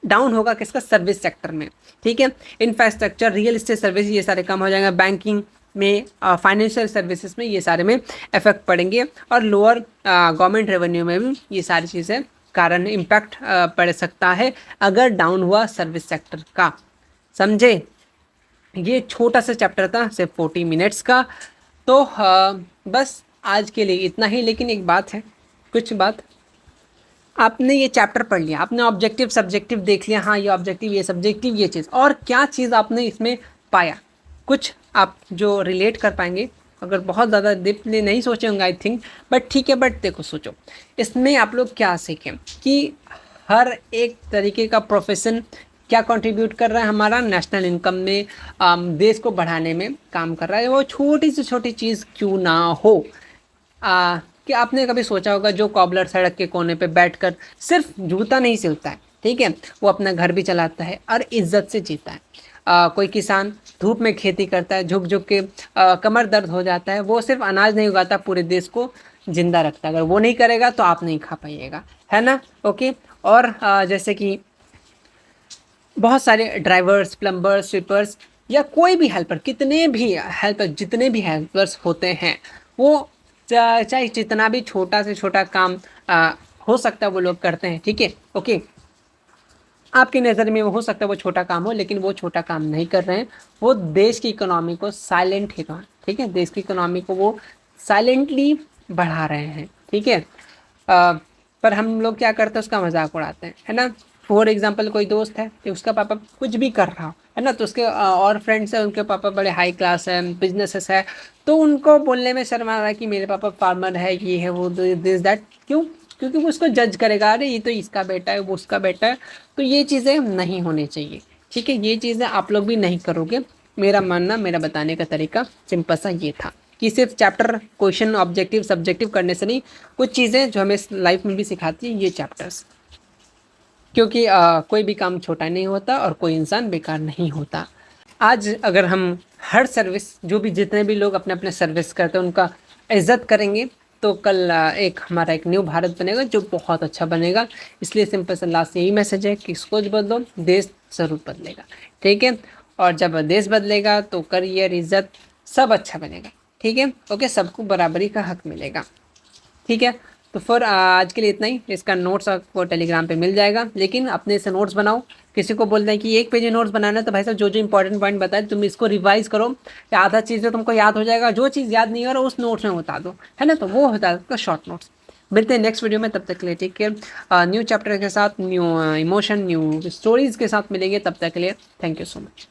डाउन होगा किसका, सर्विस सेक्टर में, ठीक है। इंफ्रास्ट्रक्चर, रियल एस्टेट सर्विस, ये सारे कम हो जाएंगे। बैंकिंग में, फाइनेंशियल सर्विसेज में, ये सारे में इफेक्ट पड़ेंगे। और लोअर गवर्नमेंट रेवेन्यू में भी ये सारी चीज़ें कारण इम्पैक्ट पड़ सकता है अगर डाउन हुआ सर्विस सेक्टर का। समझे, ये छोटा सा चैप्टर था सिर्फ 40 मिनट्स का। तो बस आज के लिए इतना ही। लेकिन एक बात है, कुछ बात, आपने ये चैप्टर पढ़ लिया, आपने ऑब्जेक्टिव सब्जेक्टिव देख लिया, हाँ ये ऑब्जेक्टिव ये सब्जेक्टिव ये चीज़, और क्या चीज़ आपने इसमें पाया, कुछ आप जो रिलेट कर पाएंगे। अगर बहुत ज़्यादा डीपली नहीं सोचे होंगे आई थिंक, बट ठीक है, बट देखो सोचो इसमें आप लोग क्या सीखें कि हर एक तरीके का प्रोफेशन क्या कंट्रीब्यूट कर रहा है हमारा नेशनल इनकम में, देश को बढ़ाने में काम कर रहा है। वो छोटी से छोटी चीज़ क्यों ना हो, कि आपने कभी सोचा होगा जो कॉबलर सड़क के कोने पे बैठकर सिर्फ जूता नहीं सिलता है, ठीक है, वो अपना घर भी चलाता है और इज्जत से जीता है। कोई किसान धूप में खेती करता है, झुक झुक के कमर दर्द हो जाता है, वो सिर्फ अनाज नहीं उगाता, पूरे देश को जिंदा रखता है। अगर वो नहीं करेगा तो आप नहीं खा पाइएगा, है ना। ओके, और जैसे कि बहुत सारे ड्राइवर्स, प्लम्बर्स, स्वीपर्स, या कोई भी हेल्पर, जितने भी हेल्पर्स होते हैं, वो चाहे जितना भी छोटा से छोटा काम हो सकता है वो लोग करते हैं, ठीक है। ओके, आपकी नज़र में वो हो सकता है वो छोटा काम हो, लेकिन वो छोटा काम नहीं कर रहे हैं, वो देश की इकोनॉमी को साइलेंटली, ठीक है, देश की इकोनॉमी को वो साइलेंटली बढ़ा रहे हैं, ठीक है। पर हम लोग क्या करते हैं, उसका मजाक उड़ाते हैं, है ना। फॉर एग्जांपल कोई दोस्त है कि उसका पापा कुछ भी कर रहा है ना, तो उसके और फ्रेंड्स हैं, उनके पापा बड़े हाई क्लास हैं, बिजनेसेस है, तो उनको बोलने में शर्म आ रहा है कि मेरे पापा फार्मर है, ये है, वो दिस दैट, क्यों, क्योंकि वो उसको जज करेगा, अरे ये तो इसका बेटा है, वो उसका बेटा है। तो ये चीज़ें नहीं होनी चाहिए, ठीक है, ये चीज़ें आप लोग भी नहीं करोगे। मेरा मानना, मेरा बताने का तरीका सिंपल सा ये था कि सिर्फ चैप्टर क्वेश्चन ऑब्जेक्टिव सब्जेक्टिव करने से नहीं, कुछ चीज़ें जो हमें लाइफ में भी सिखाती है ये चैप्टर्स, क्योंकि कोई भी काम छोटा नहीं होता और कोई इंसान बेकार नहीं होता। आज अगर हम हर सर्विस, जो भी जितने भी लोग अपने अपने सर्विस करते हैं उनका इज्जत करेंगे, तो कल हमारा एक न्यू भारत बनेगा जो बहुत अच्छा बनेगा। इसलिए सिंपल सा लास्ट यही मैसेज है कि सोच बदलो, देश ज़रूर बदलेगा, ठीक है। और जब देश बदलेगा तो करियर, इज्जत सब अच्छा बनेगा, ठीक है। ओके, सबको बराबरी का हक मिलेगा, ठीक है। तो फिर आज के लिए इतना ही। इसका नोट्स आपको टेलीग्राम पे मिल जाएगा, लेकिन अपने से नोट्स बनाओ। किसी को बोलते हैं कि 1 पेज नोट्स बनाना है, तो भाई साहब जो जो इंपॉर्टेंट पॉइंट बताए तुम इसको रिवाइज करो, आधा चीज़ तो तुमको याद हो जाएगा, जो चीज़ याद नहीं हो रहा उस नोट्स में बता दो, है ना। तो वो होता है उसका शॉर्ट नोट्स। मिलते हैं नेक्स्ट वीडियो में, तब तक के लिए टेक केयर। न्यू चैप्टर के साथ, न्यू इमोशन, न्यू स्टोरीज़ के साथ मिलेंगे, तब तक के लिए थैंक यू सो मच।